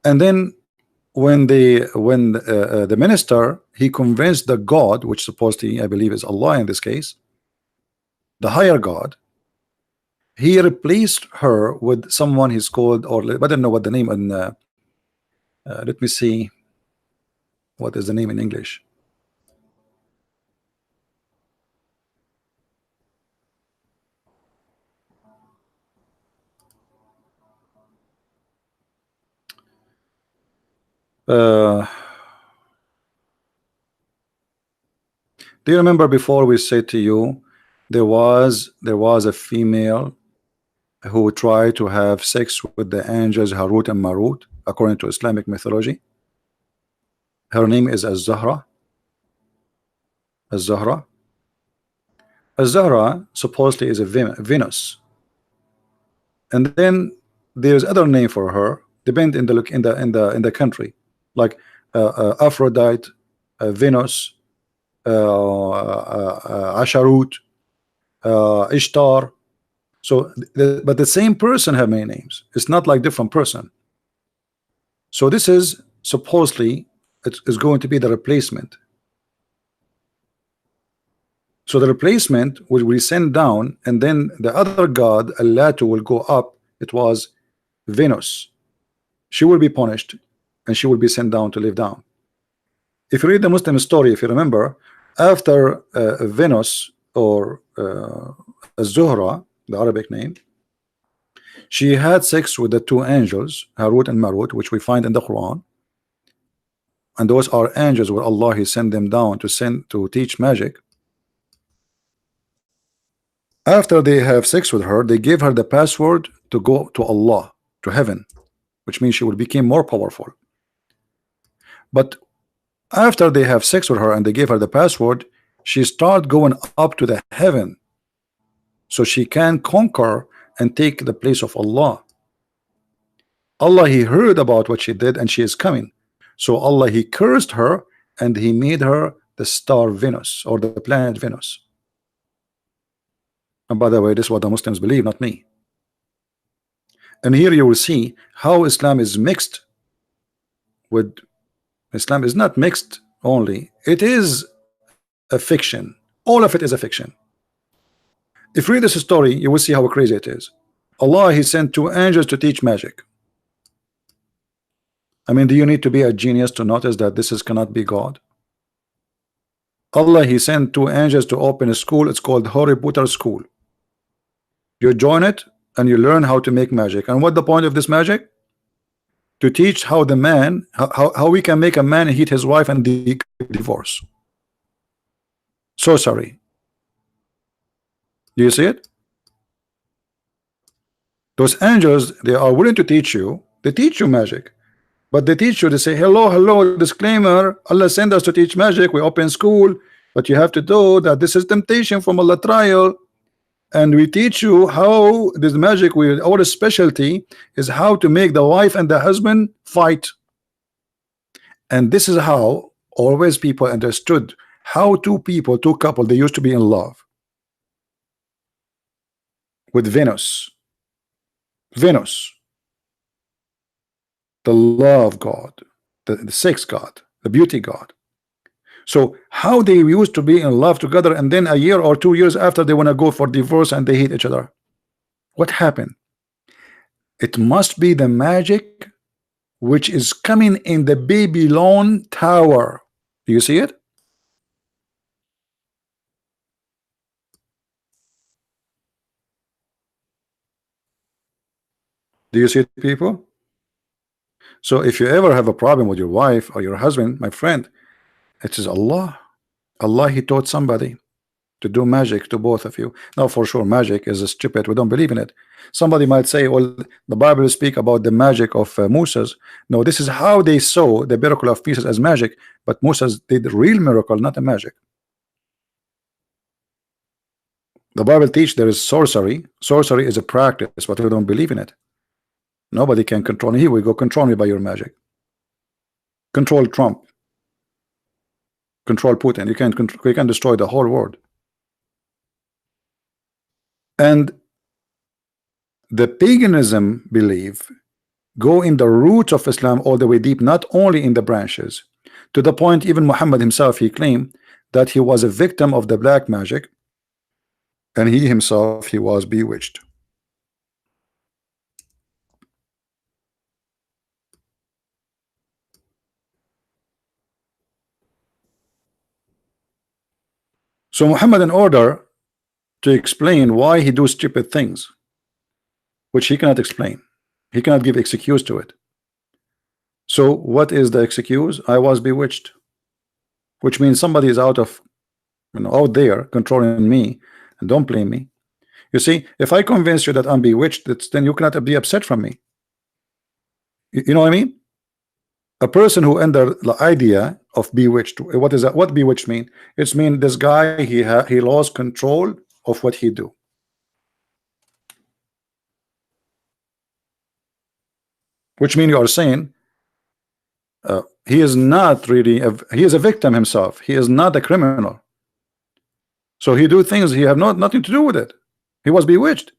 And then when the minister, he convinced the God, which supposedly I believe is Allah in this case, the higher God, he replaced her with someone he's called, or I don't know what the name, and let me see what is the name in English. Do you remember before we said to you there was a female who tried to have sex with the angels Harut and Marut according to Islamic mythology? Her name is Az-Zahra. Az-Zahra. Az-Zahra supposedly is a Venus, and then there's other name for her depend in the country, like Aphrodite, Venus, Asharut, Ishtar. So but the same person have many names. It's not like different person. So this is supposedly it is going to be the replacement. So the replacement will we send down, and then the other god Allatu will go up. It was Venus. She will be punished and she will be sent down to live down. If you read the Muslim story, if you remember, after Venus or Zuhra, the Arabic name, she had sex with the two angels, Harut and Marut, which we find in the Quran. And those are angels where Allah He sent them down to teach magic. After they have sex with her, they gave her the password to go to Allah, to heaven, which means she will become more powerful. But after they have sex with her and they gave her the password, she start going up to the heaven so she can conquer and take the place of Allah. Allah He heard about what she did and she is coming. So Allah He cursed her and He made her the star Venus, or the planet Venus. And by the way, this is what the Muslims believe, not me. And here you will see how Islam is mixed with Islam is not mixed only, it is a fiction. All of it is a fiction. If you read this story, you will see how crazy it is. Allah He sent two angels to teach magic. I mean, do you need to be a genius to notice that this cannot be God? Allah He sent two angels to open a school. It's called Harry Potter School. You join it and you learn how to make magic. And what the point of this magic? To teach how the man, how we can make a man hate his wife and divorce. So sorry. Do you see it? Those angels, they are willing to teach you. They teach you magic. But they teach you, they say, hello, hello, disclaimer, Allah sent us to teach magic, we open school, but you have to know that this is temptation from Allah trial, and we teach you how this magic, our specialty is how to make the wife and the husband fight. And this is how always people understood how two couple, they used to be in love with Venus, the love God, the sex God, the beauty God. So how they used to be in love together, and then a year or 2 years after they want to go for divorce and they hate each other. What happened? It must be the magic which is coming in the Babylon tower. Do you see it? Do you see it, people? So if you ever have a problem with your wife or your husband, my friend, it is Allah. Allah He taught somebody to do magic to both of you. Now for sure magic is stupid, we don't believe in it. Somebody might say, well, the Bible speak about the magic of Moses. No, this is how they saw the miracle of pieces as magic, but Moses did real miracle, not a magic. The Bible teach there is sorcery. Sorcery is a practice, but we don't believe in it. Nobody can control me. Here we go, control me by your magic. Control Trump. Control Putin. You can destroy the whole world. And the paganism belief go in the roots of Islam all the way deep, not only in the branches, to the point even Muhammad himself, he claimed that he was a victim of the black magic, and he himself, he was bewitched. So Muhammad, in order to explain why he do stupid things, which he cannot explain, he cannot give excuse to it. So what is the excuse? I was bewitched, which means somebody is out there controlling me, and don't blame me. You see, if I convince you that I'm bewitched, then you cannot be upset from me. You know what I mean? A person who under the idea of bewitched, what is that? What bewitched mean? It's mean this guy, he lost control of what he do. Which mean you are saying he is not really he is a victim himself. He is not a criminal. So he do things he have nothing to do with it. He was bewitched.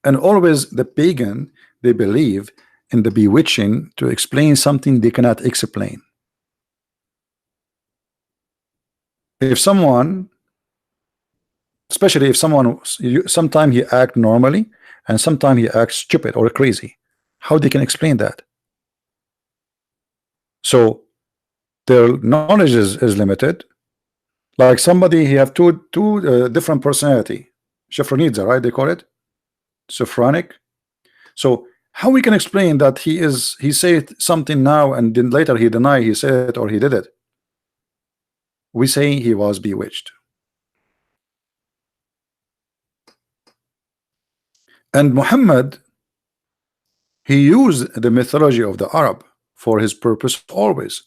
And always the pagan, they believe in the bewitching to explain something they cannot explain. If someone, especially if someone, sometimes he act normally and sometimes he acts stupid or crazy, how they can explain that? So their knowledge is limited, Like somebody, he have two different personality. Schizophrenia, right? They call it schizophrenic. So how we can explain that he said something now and then later he deny he said it or he did it? We say he was bewitched. And Muhammad, he used the mythology of the Arab for his purpose always.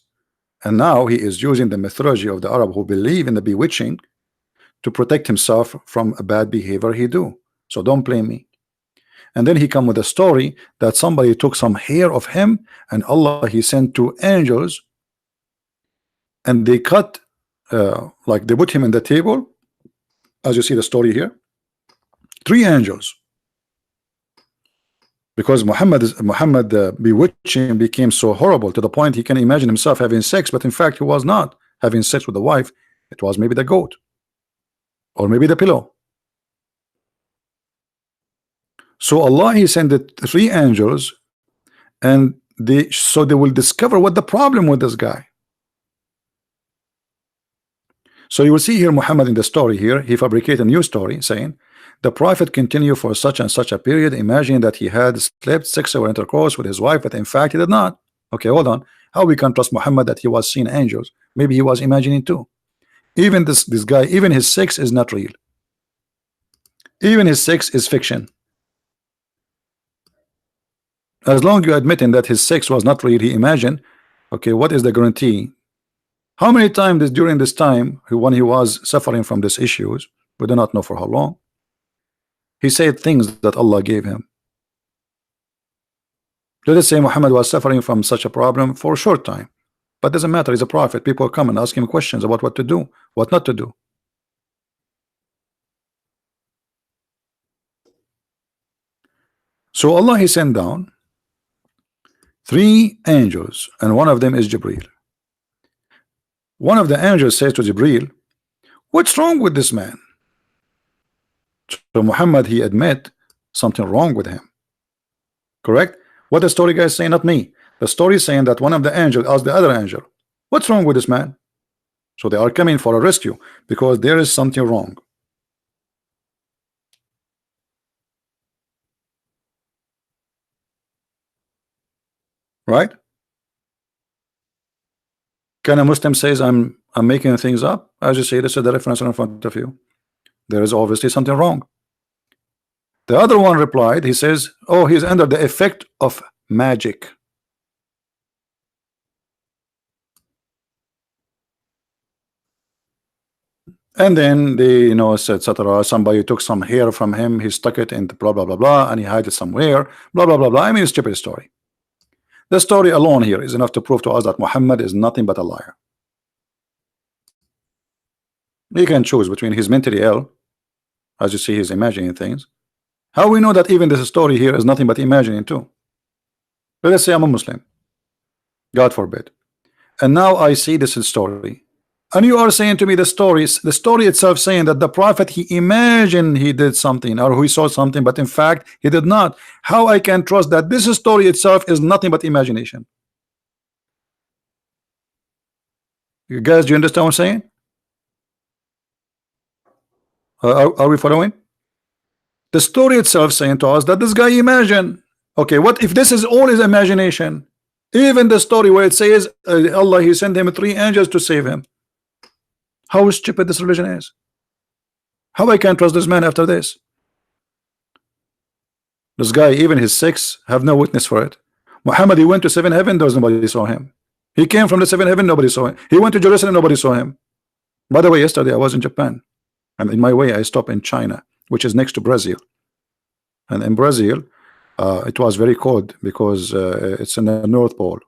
And now he is using the mythology of the Arab who believe in the bewitching to protect himself from a bad behavior he do. So don't blame me. And then he come with a story that somebody took some hair of him and Allah he sent two angels and they cut like they put him in the table, as you see the story here, three angels, because Muhammad bewitching became so horrible to the point he can imagine himself having sex, but in fact he was not having sex with the wife. It was maybe the goat or maybe the pillow. So Allah he sent the three angels and they will discover what the problem with this guy. So you will see here Muhammad in the story here, he fabricated a new story saying the prophet continued for such and such a period, imagining that he had slept sexual intercourse with his wife, but in fact he did not. Okay, hold on. How we can trust Muhammad that he was seeing angels? Maybe he was imagining too. Even this guy, even his sex is not real. Even his sex is fiction. As long as you admitting that his sex was not real, he imagined. Okay, what is the guarantee? How many times during this time when he was suffering from these issues, we do not know for how long, he said things that Allah gave him. Let us say Muhammad was suffering from such a problem for a short time, but doesn't matter, he's a prophet. People come and ask him questions about what to do, what not to do. So Allah he sent down three angels, and one of them is Jibreel. One of the angels says to Jibreel, what's wrong with this man? So Muhammad he admit something wrong with him. Correct? What the story guys saying, not me. The story is saying that one of the angels asked the other angel, what's wrong with this man? So they are coming for a rescue because there is something wrong. Right? Can a Muslim says I'm making things up? I just say this is the reference in front of you. There is obviously something wrong. The other one replied, he says, oh, he's under the effect of magic. And then they, etc. Somebody took some hair from him, he stuck it into blah blah blah blah, and he hid it somewhere, blah blah blah blah. I mean, it's a stupid story. The story alone here is enough to prove to us that Muhammad is nothing but a liar. He can choose between he's mentally ill, as you see, he's imagining things. How we know that even this story here is nothing but imagining too? Let us say I'm a Muslim, God forbid, and now I see this story, and you are saying to me the story itself saying that the prophet he imagined he did something or he saw something, but in fact he did not. How I can trust that this story itself is nothing but imagination? You guys, do you understand what I'm saying? Are we following? The story itself saying to us that this guy imagined. Okay, what if this is all his imagination? Even the story where it says Allah he sent him three angels to save him. How stupid this religion is. How I can trust this man after this? This guy, even his sex, have no witness for it. Muhammad, he went to seven heaven, there was nobody saw him. He came from the seven heaven, nobody saw him. He went to Jerusalem, nobody saw him. By the way, yesterday I was in Japan, and in my way I stopped in China, which is next to Brazil. And in Brazil, it was very cold because it's in the North Pole.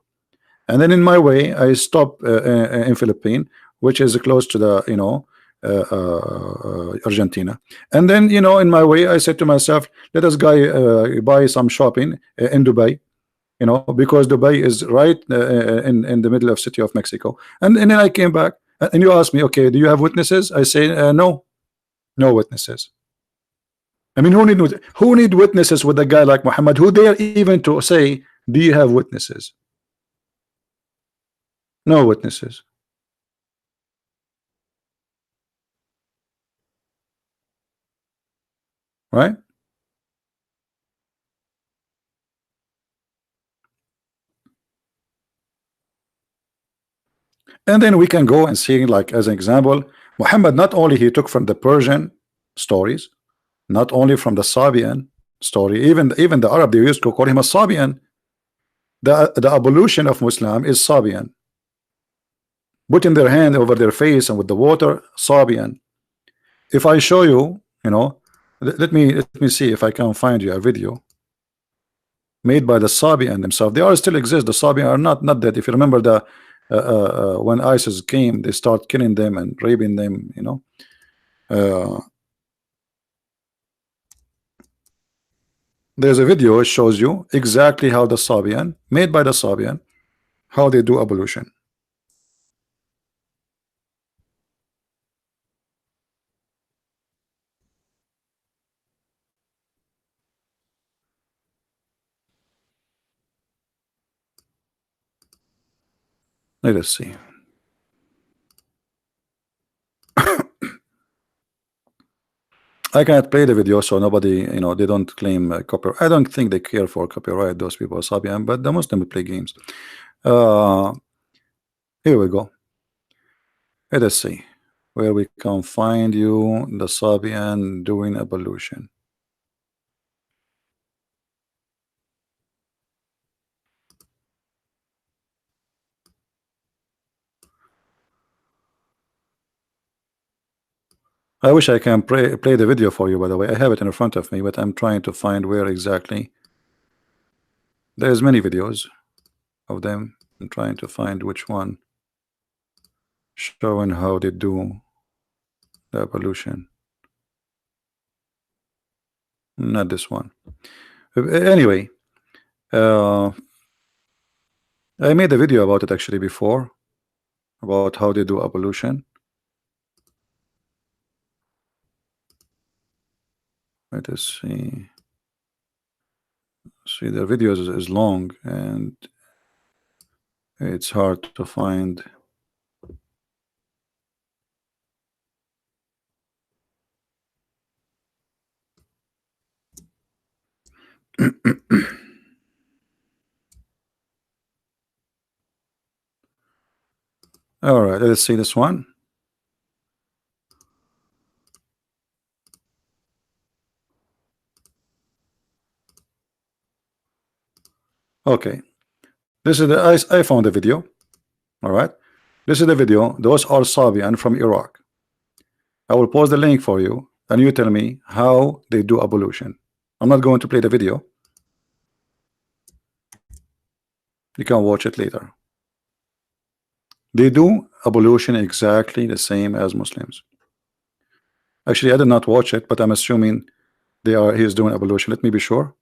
And then in my way, I stopped in Philippines, which is close to the Argentina. And then in my way, I said to myself, let us buy some shopping in Dubai, because Dubai is right in the middle of city of Mexico. And then I came back, and you asked me, okay, do you have witnesses? I say no witnesses. I mean, who need witnesses with a guy like Muhammad? Who dare even to say, do you have witnesses? No witnesses. right? And then we can go and see, like as an example, Muhammad not only he took from the Persian stories, not only from the Sabian story, even the Arab, they used to call him a Sabian. The evolution of Muslim is Sabian. Putting their hand over their face and with the water, Sabian. If I show you, let me see if I can find you a video made by the Sabian themselves. They are still exist. The Sabian are not dead. If you remember the when ISIS came, they start killing them and raping them. There's a video. It shows you exactly how the Sabian, made by the Sabian, how they do evolution. Let us see. I cannot play the video, so nobody, they don't claim copyright. I don't think they care for copyright, those people, Sabian, but the Muslim play games. Here we go. Let us see where we can find you the Sabian doing evolution. I wish I can play the video for you, by the way. I have it in front of me, but I'm trying to find where exactly. There's many videos of them. I'm trying to find which one showing how they do the evolution. Not this one. Anyway, I made a video about it actually before, about how they do evolution. Let us see. See, the video is long and it's hard to find. All right, let's see this one. Okay, this is the I found the video. All right, this is the video. Those are Sabian from Iraq. I will post the link for you, and you tell me how they do evolution. I'm not going to play the video. You can watch it later. They do evolution exactly the same as Muslims. Actually, I did not watch it, but I'm assuming he's doing evolution. Let me be sure.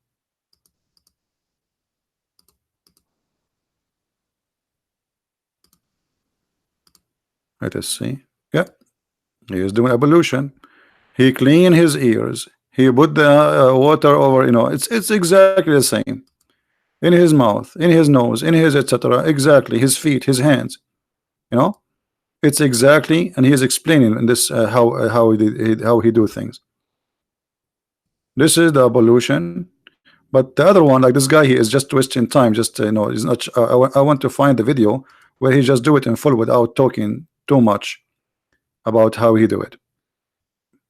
Let us see. Yeah, he is doing evolution. He clean his ears. He put the water over. It's exactly the same. In his mouth, in his nose, in his etc. Exactly. His feet, his hands. It's exactly, and he is explaining in this how he do things. This is the evolution, but the other one, like this guy, he is just wasting time. Just he's not. I want to find the video where he just do it in full without talking too much about how he do it.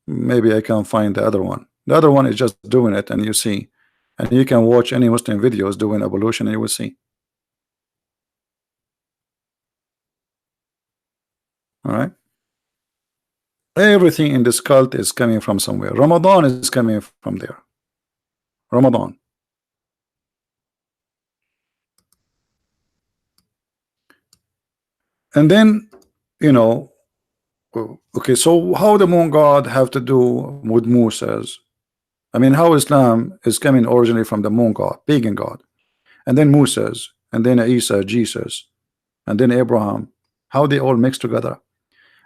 Maybe I can find the other one. The other one is just doing it, and you see, and you can watch any Muslim videos doing evolution, and you will see. All right. Everything in this cult is coming from somewhere. Ramadan is coming from there. Ramadan. And then, okay, so how the moon god have to do with Moses? I mean, how Islam is coming originally from the moon god, pagan god, and then Moses, and then Isa, Jesus, and then Abraham. How they all mix together?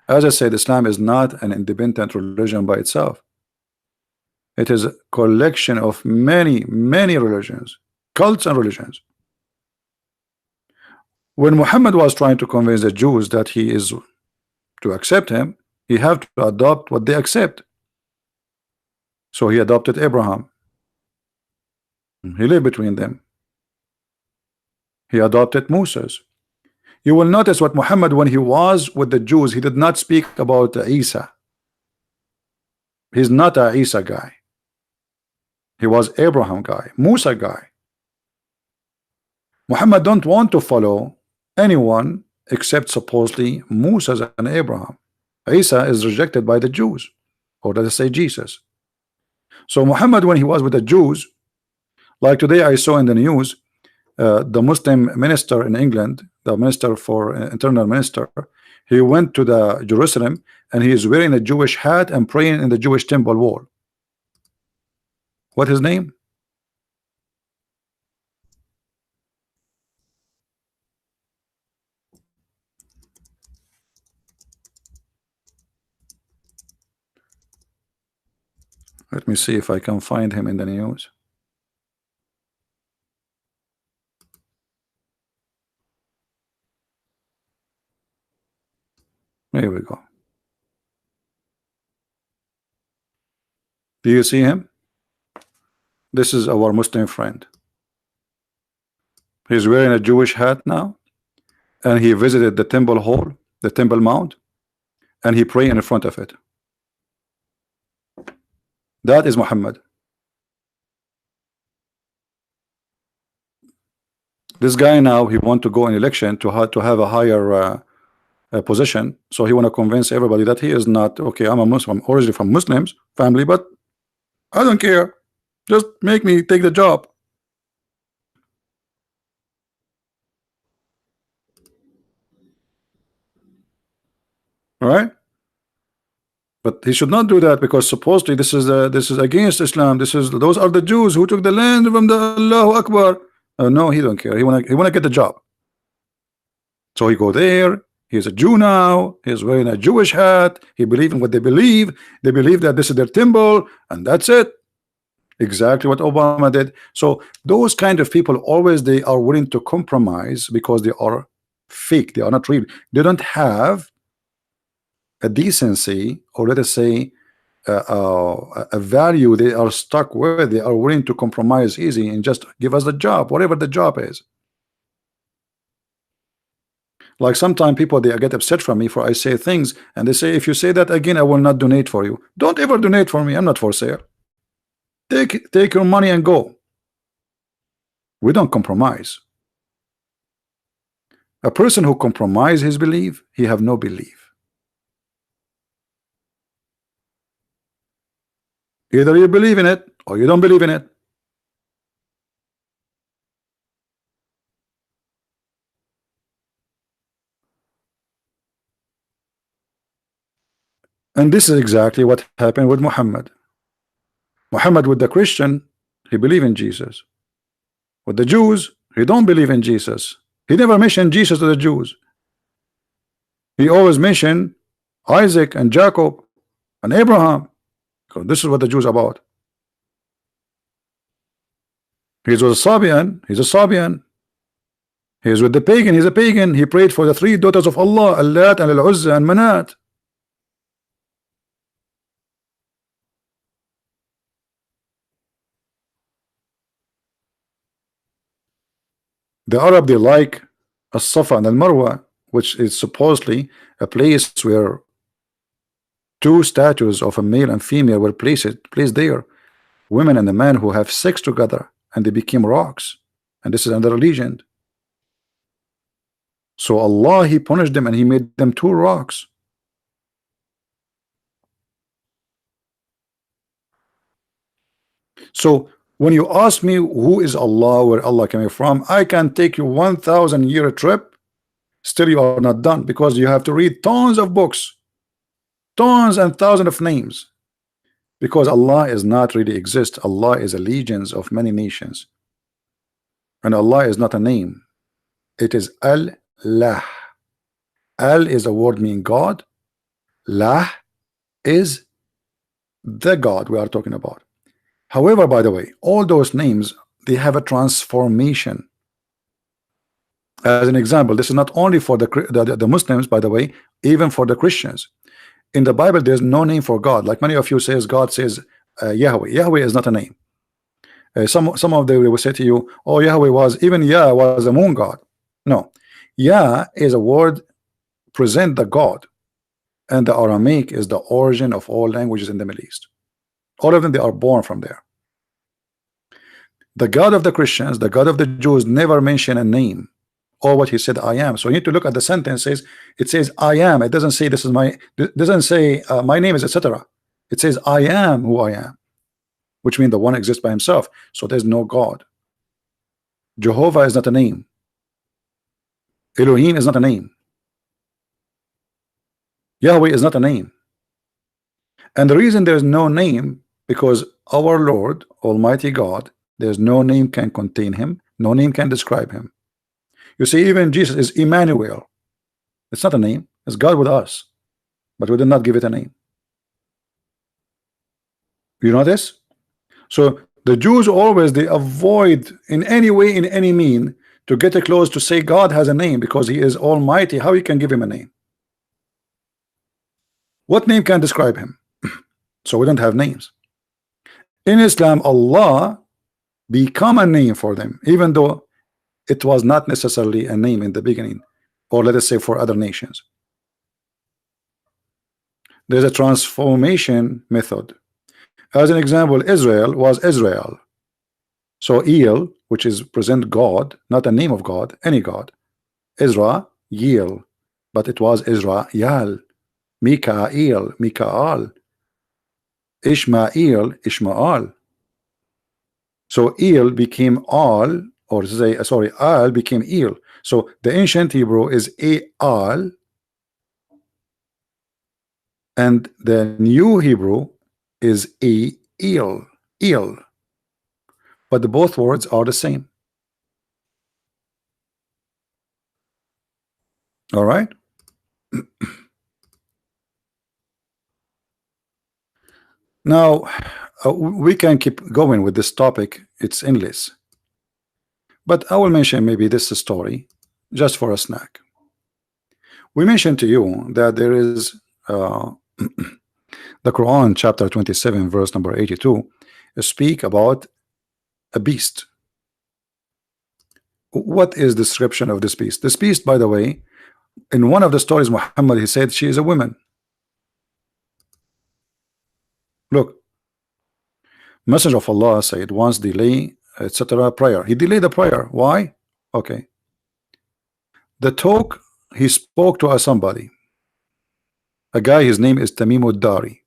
As I said, Islam is not an independent religion by itself. It is a collection of many religions, cults and religions. When Muhammad was trying to convince the Jews that he is to accept him, he have to adopt what they accept. So he adopted Abraham. He lived between them. He adopted Moses. You will notice what Muhammad, when he was with the Jews, he did not speak about Isa. He's not a Isa guy. He was Abraham guy, Musa guy. Muhammad don't want to follow anyone except supposedly Musa and Abraham. Isa is rejected by the Jews, or let us say Jesus. So Muhammad, when he was with the Jews, like today I saw in the news, the Muslim minister in England, the minister for internal minister, he went to the Jerusalem and he is wearing a Jewish hat and praying in the Jewish temple wall. What his name? Let me see if I can find him in the news. Here we go. Do you see him? This is our Muslim friend. He's wearing a Jewish hat now, and he visited the temple hall, the Temple Mount, and he prayed in front of it. That is Muhammad. This guy now, he want to go in election to have a higher position, so he want to convince everybody that he is not okay. I'm a Muslim, I'm originally from Muslims family, but I don't care. Just make me take the job. All right, but he should not do that, because supposedly this is against Islam. Those are the Jews who took the land from the Allahu Akbar. No, he don't care. He wanna get the job. So he go there. He's a Jew now. He's wearing a Jewish hat. He believes in what they believe. They believe that this is their temple, and that's it. Exactly what Obama did. So those kind of people always, they are willing to compromise because they are fake. They are not real. They don't have a decency, or let us say a value they are stuck with. They are willing to compromise easy and just give us the job, whatever the job is. Like sometimes people, they get upset from me for I say things, and they say, if you say that again, I will not donate for you. Don't ever donate for me. I'm not for sale. Take your money and go. We don't compromise. A person who compromises his belief, he have no belief. Either you believe in it or you don't believe in it. And this is exactly what happened with Muhammad. Muhammad, with the Christian, he believed in Jesus. With the Jews, he don't believe in Jesus. He never mentioned Jesus to the Jews. He always mentioned Isaac and Jacob and Abraham, because this is what the Jews are about. He was a Sabian. He's a Sabian. He is with the pagan. He's a pagan. He prayed for the three daughters of Allah, Allat and Al-Uzza and Manat. The Arab, they like As-Safa and Al-Marwa, which is supposedly a place where two statues of a male and female were placed there, women and a man who have sex together, and they became rocks. And this is another legend. So Allah, he punished them and he made them two rocks. So when you ask me who is Allah, where Allah coming from, I can take you 1,000-year trip, still you are not done, because you have to read tons of books, tons and thousands of names, because Allah is not really exist. Allah is a legions of many nations, and Allah is not a name. It is Al-Lah. Al is a word meaning God. Lah is the God we are talking about. However, by the way, all those names, they have a transformation. As an example, this is not only for the Muslims, by the way, even for the Christians. In the Bible, there's no name for God. Like many of you says, God says Yahweh. Yahweh is not a name. Some of them will say to you, oh, Yahweh was, even Yah was a moon god. No, Yah is a word present the God, and the Aramaic is the origin of all languages in the Middle East. All of them, they are born from there. The God of the Christians, the God of the Jews, never mention a name or what he said I am. So you need to look at the sentences. It says I am. It doesn't say this is my, it doesn't say my name is, etc. It says I am who I am, which means the one exists by himself. So there's no God. Jehovah is not a name. Elohim is not a name. Yahweh is not a name. And the reason there's no name, because our Lord Almighty God, there's no name can contain him, no name can describe him. You see, even Jesus is Emmanuel. It's not a name, it's God with us, but we did not give it a name. You know this? So the Jews always, they avoid in any way, in any mean, to get close to say God has a name, because he is Almighty. How you can give him a name? What name can describe him? So we don't have names. In Islam, Allah become a name for them, even though it was not necessarily a name in the beginning, or let us say for other nations. There's a transformation method. As an example, Israel was Israel. So El, which is present God, not a name of God, any God. Ezra, Yel, but it was Israel. Mikael, Mikaal. Ishmael, Ishmael. So El became Al, or say, sorry, Al became El. So the ancient Hebrew is Al, and the new Hebrew is El, El. But the both words are the same. All right. Now we can keep going with this topic. It's endless. But I will mention maybe this story just for a snack. We mentioned to you that there is the Quran chapter 27 verse number 82 speak about a beast. What is the description of this beast? This beast, by the way, in one of the stories, Muhammad, he said she is a woman. Look, Messenger of Allah said once delay, etc. prayer. He delayed the prayer. Why? Okay. The talk, he spoke to somebody, a guy, his name is Tamim ad-Dari.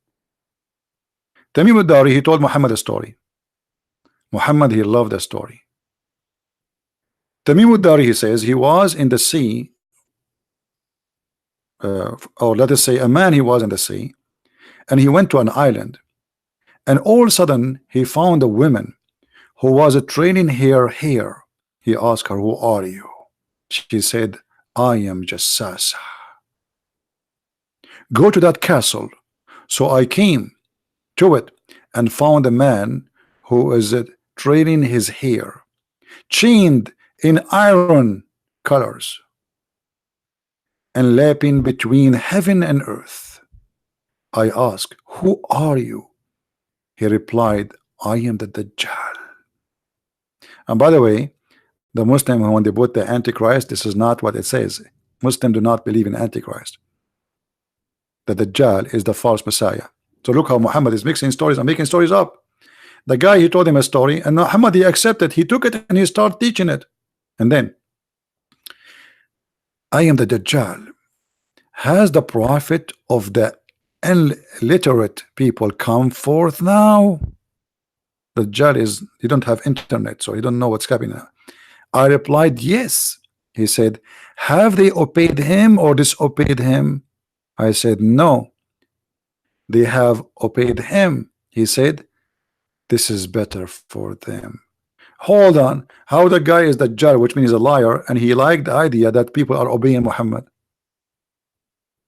Tamim ad-Dari, he told Muhammad a story. Muhammad, he loved the story. Tamim ad-Dari, he says, he was in the sea, or let us say a man, he was in the sea, and he went to an island, and all of a sudden he found a woman who was training her hair. He asked her, who are you? She said, I am Jassasa. Go to that castle. So I came to it and found a man who is training his hair, chained in iron colors, and lapping between heaven and earth. I asked, who are you? He replied, I am the Dajjal. And by the way, the Muslim, when they put the Antichrist, this is not what it says. Muslims do not believe in Antichrist. The Dajjal is the false Messiah. So look how Muhammad is mixing stories and making stories up. The guy, he told him a story, and Muhammad, he accepted. He took it and he started teaching it. And then, I am the Dajjal. Has the prophet of the illiterate people come forth now? The Dajjal is, he don't have internet, so he don't know what's happening now. I replied, yes. He said, have they obeyed him or disobeyed him? I said, no. They have obeyed him. He said, this is better for them. Hold on. How the guy is the Dajjal, which means a liar, and he liked the idea that people are obeying Muhammad.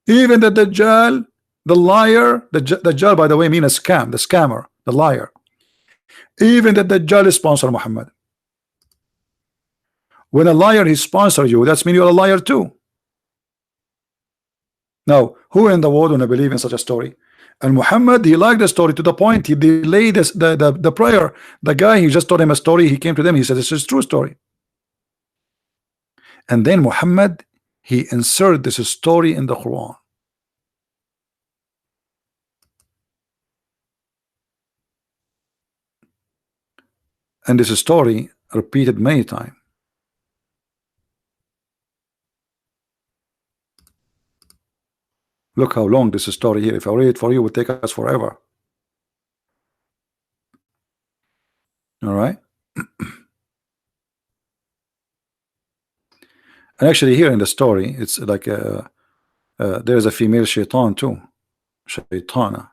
Even the Dajjal, the liar, the Dajjal, by the way, mean a scam, the scammer, the liar. Even the Dajjal sponsor Muhammad. When a liar he sponsor you, that's mean you're a liar too. Now, who in the world wanna believe in such a story? And Muhammad, he liked the story to the point he delayed the prayer. The guy, he just told him a story. He came to them. He said, "This is a true story." And then Muhammad, he inserted this story in the Quran. And this story repeated many times. Look how long this story here. If I read it for you, it would take us forever. All right. And actually, here in the story, it's like there's a female shaitan too, shaitana.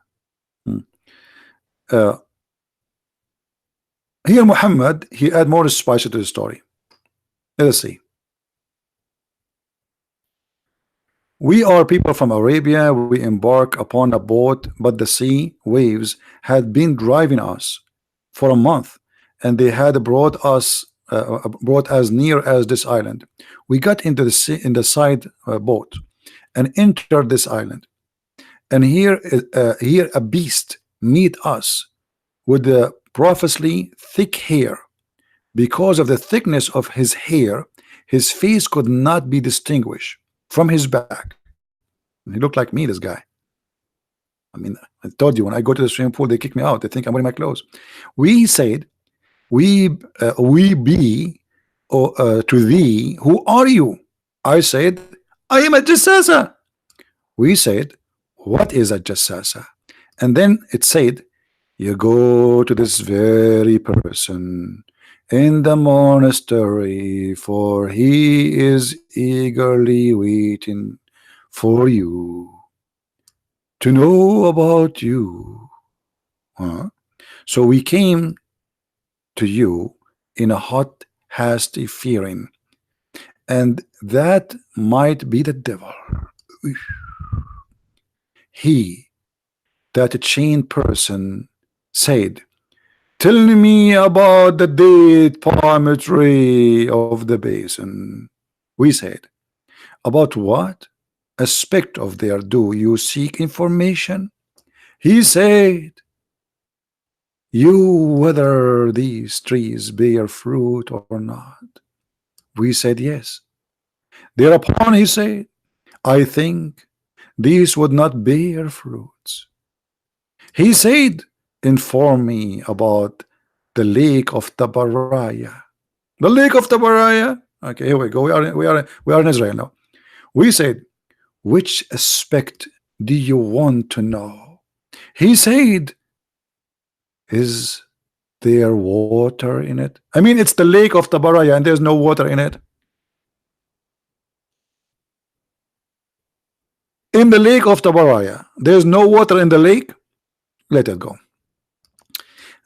Here, Muhammad, he add more spice to the story. Let us see. We are people from Arabia. We embark upon a boat, but the sea waves had been driving us for a month, and they had brought us near as this island. We got into the sea, in the side boat, and entered this island. And here a beast meet us with the profusely thick hair. Because of the thickness of his hair, his face could not be distinguished from his back. He looked like me, this guy. I mean, I told you, when I go to the swimming pool, they kick me out. They think I'm wearing my clothes. We said, we be to thee, who are you? I said, I am a jassasa. We said, what is a jassasa? And then it said, you go to this very person in the monastery, for he is eagerly waiting for you to know about you. So we came to you in a hot, hasty fearing, and that might be the devil. He, that chained person, said, tell me about the date palm tree of the basin. We said, about what aspect of there do you seek information? He said, you whether these trees bear fruit or not. We said yes. Thereupon he said, I think these would not bear fruits. He said, inform me about the lake of Tabaraya. The lake of Tabaraya. Okay, here we go. We are in Israel now. We said, which aspect do you want to know? He said, is there water in it? I mean, it's the lake of Tabaraya and there's no water in it. In the lake of Tabaraya, there's no water in the lake. Let it go.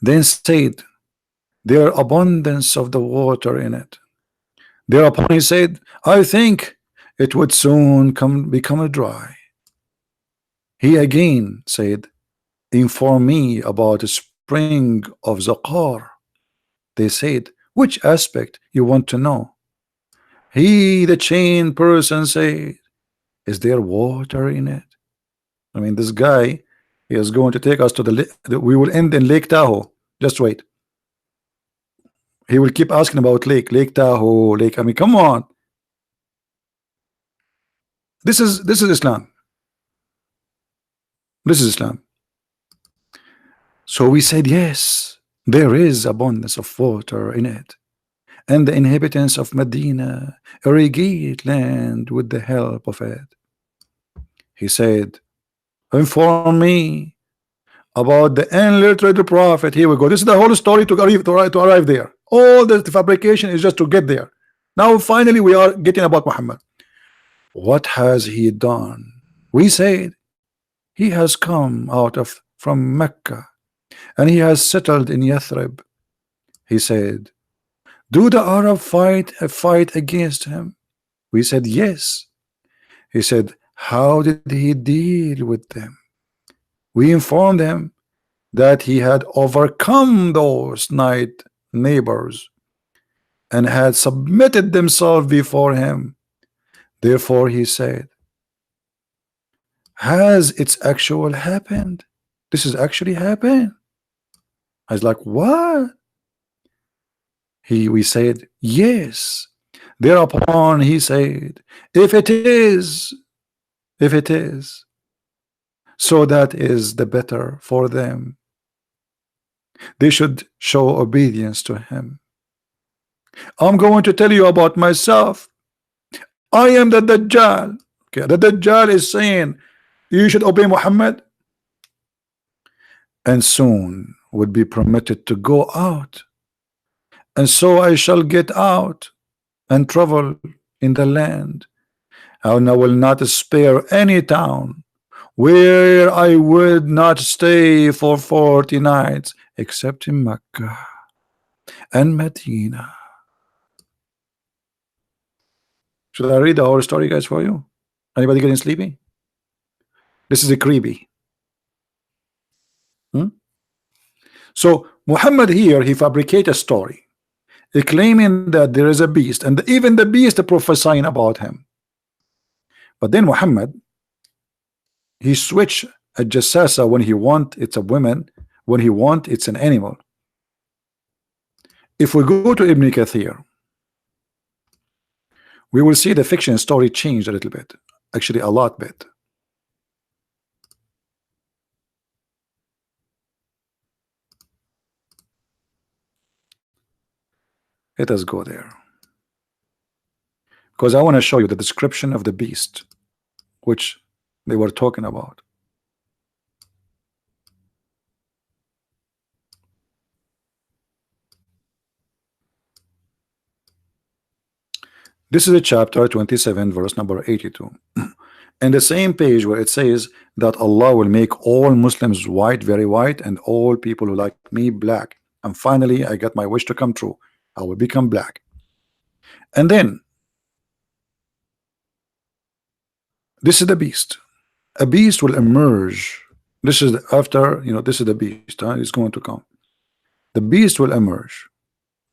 Then said, there abundance of the water in it. Thereupon he said, I think it would soon become dry. He again said, inform me about the spring of Zaqar. They said, which aspect you want to know? He, the chained person, said, is there water in it? I mean, this guy, he is going to take us to we will end in Lake Tahoe. Just wait. He will keep asking about Lake Tahoe, Lake. I mean, come on. This is Islam. This is Islam. So we said, yes, there is abundance of water in it, and the inhabitants of Medina irrigate land with the help of it. He said, inform me about the illiterate prophet. Here we go. This is the whole story to arrive there. All the fabrication is just to get there. Now finally we are getting about Muhammad. What has he done? We said, he has come from Mecca, and he has settled in Yathrib. He said, do the Arab fight against him? We said yes. He said, how did he deal with them? We informed him that he had overcome those night neighbors and had submitted themselves before him. Therefore he said, has it's actual happened? This is actually happened? I was like, what? We said yes. Thereupon he said, if it is, so that is the better for them. They should show obedience to him. I'm going to tell you about myself. I am the Dajjal. Okay, the Dajjal is saying you should obey Muhammad, and soon would be permitted to go out, and so I shall get out and travel in the land, and I will not spare any town where I would not stay for 40 nights except in Mecca and Medina. Should I read the whole story, guys, for you? Anybody getting sleepy? This is a creepy. So Muhammad here, he fabricated a story claiming that there is a beast, and even the beast are prophesying about him. But then Muhammad, he switched a jassasa. When he want, it's a woman. When he want, it's an animal. If we go to Ibn Kathir, we will see the fiction story changed a little bit, actually a lot bit. Let us go there, because I want to show you the description of the beast which they were talking about. This is a chapter 27, verse number 82. And the same page where it says that Allah will make all Muslims white, very white, and all people who like me black. And finally, I got my wish to come true. I will become black. And then this is the beast. A beast will emerge. This is after, this is the beast. It's going to come. The beast will emerge.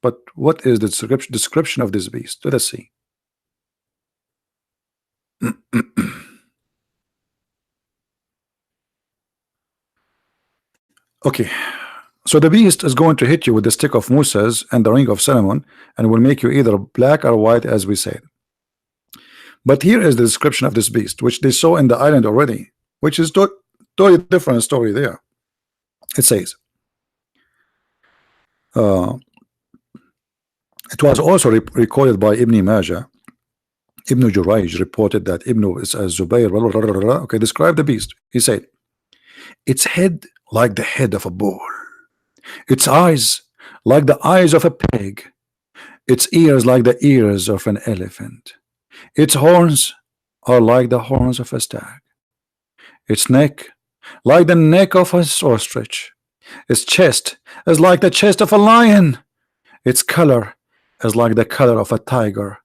But what is the description of this beast? Let us see. Okay, so the beast is going to hit you with the stick of Moses and the ring of Solomon, and will make you either black or white, as we said. But here is the description of this beast, which they saw in the island already, which is totally different story there. It says, it was also recorded by Ibn Majah. Ibn Jurayj reported that Ibn Zubayr described the beast. He said, its head like the head of a bull, its eyes like the eyes of a pig, its ears like the ears of an elephant, its horns are like the horns of a stag, its neck like the neck of an ostrich, its chest is like the chest of a lion, its color is like the color of a tiger,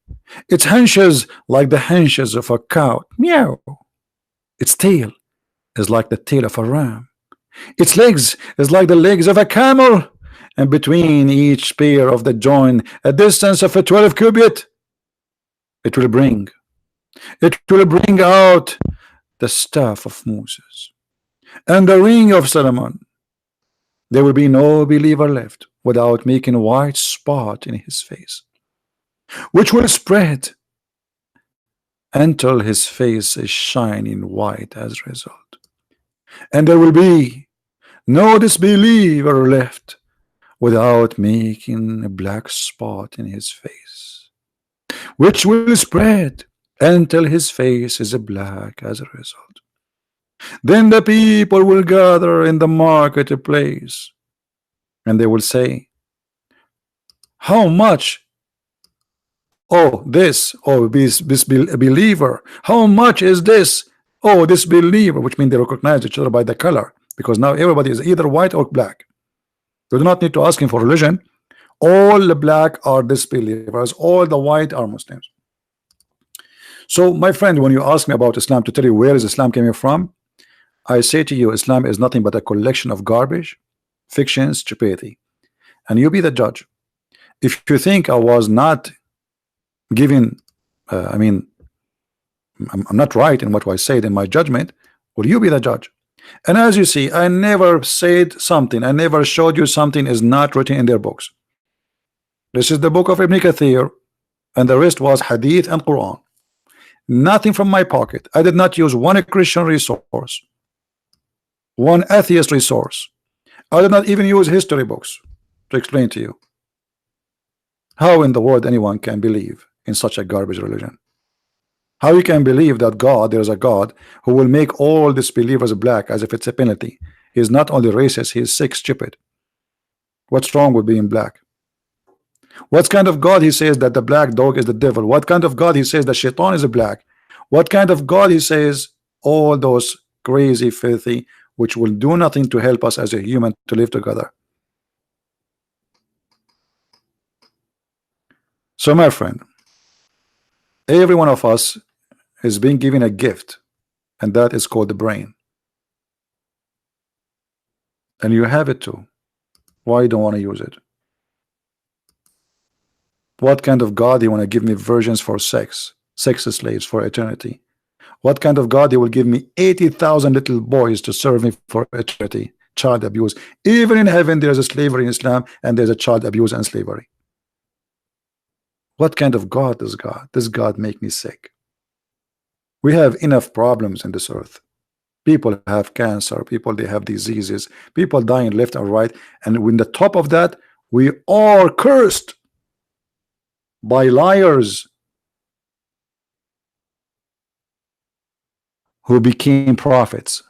its haunches like the haunches of a cow, meow, its tail is like the tail of a ram, its legs is like the legs of a camel, and between each pair of the joint a distance of a 12 cubit. It will bring out the staff of Moses and the ring of Solomon. There will be no believer left without making a white spot in his face, which will spread until his face is shining white as a result. And there will be no disbeliever left without making a black spot in his face, which will spread until his face is black as a result. Then the people will gather in the marketplace, and they will say, how much? Oh, this, oh, this believer, how much is this? Oh, this believer, which means they recognize each other by the color, because now everybody is either white or black. You do not need to ask him for religion. All the black are disbelievers, all the white are Muslims. So my friend, when you ask me about Islam, to tell you where is Islam coming from, I say to you, Islam is nothing but a collection of garbage, fiction, stupidity, and you be the judge. If you think I was not giving I'm not right in what I said in my judgment, Will you be the judge? And as you see, I never said something, I never showed you something is not written in their books. This is the book of Ibn Kathir, and the rest was Hadith and Quran. Nothing from my pocket. I did not use one Christian resource, one atheist resource. I did not even use history books to explain to you. How in the world anyone can believe in such a garbage religion? How you can believe that God, there is a God who will make all disbelievers black as if it's a penalty? He is not only racist, he is sick, stupid. What's wrong with being black? What kind of God he says that the black dog is the devil? What kind of God he says that Shaitan is a black? What kind of God he says all those crazy, filthy, which will do nothing to help us as a human to live together? So my friend, every one of us is being given a gift, and that is called the brain. And you have it too. Why you don't want to use it? What kind of God you want to give me virgins for sex slaves for eternity? What kind of God you will give me 80,000 little boys to serve me for eternity? Child abuse. Even in heaven there is a slavery in Islam, and there's a child abuse and slavery. What kind of God is God? This God make me sick. We have enough problems in this earth. People have cancer, people they have diseases, people dying left and right, and when the top of that, we are cursed by liars who became prophets.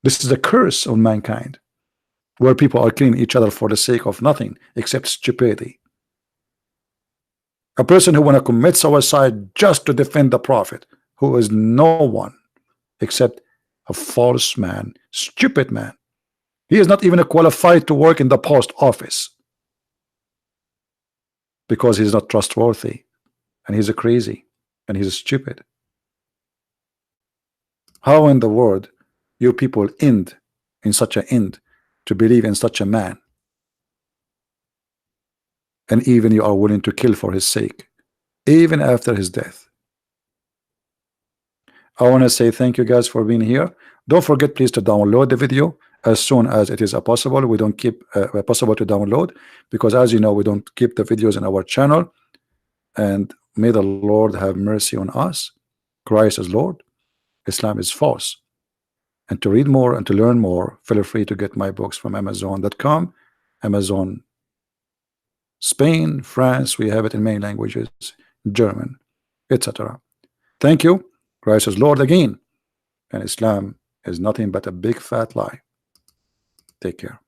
This is the curse of mankind, where people are killing each other for the sake of nothing except stupidity. A person who want to commit suicide just to defend the prophet, who is no one except a false man, stupid man. He is not even qualified to work in the post office because he's not trustworthy, and he's a crazy, and he's stupid. How in the world you people end in such an end to believe in such a man, and even you are willing to kill for his sake, even after his death? I want to say thank you guys for being here. Don't forget please to download the video as soon as it is possible. We don't keep possible to download, because as you know, we don't keep the videos in our channel. And may the Lord have mercy on us. Christ is Lord, Islam is false. And to read more and to learn more, feel free to get my books from Amazon.com, Amazon Spain, France, we have it in many languages, German, etc. Thank you. Christ is Lord again, and Islam is nothing but a big fat lie. Take care.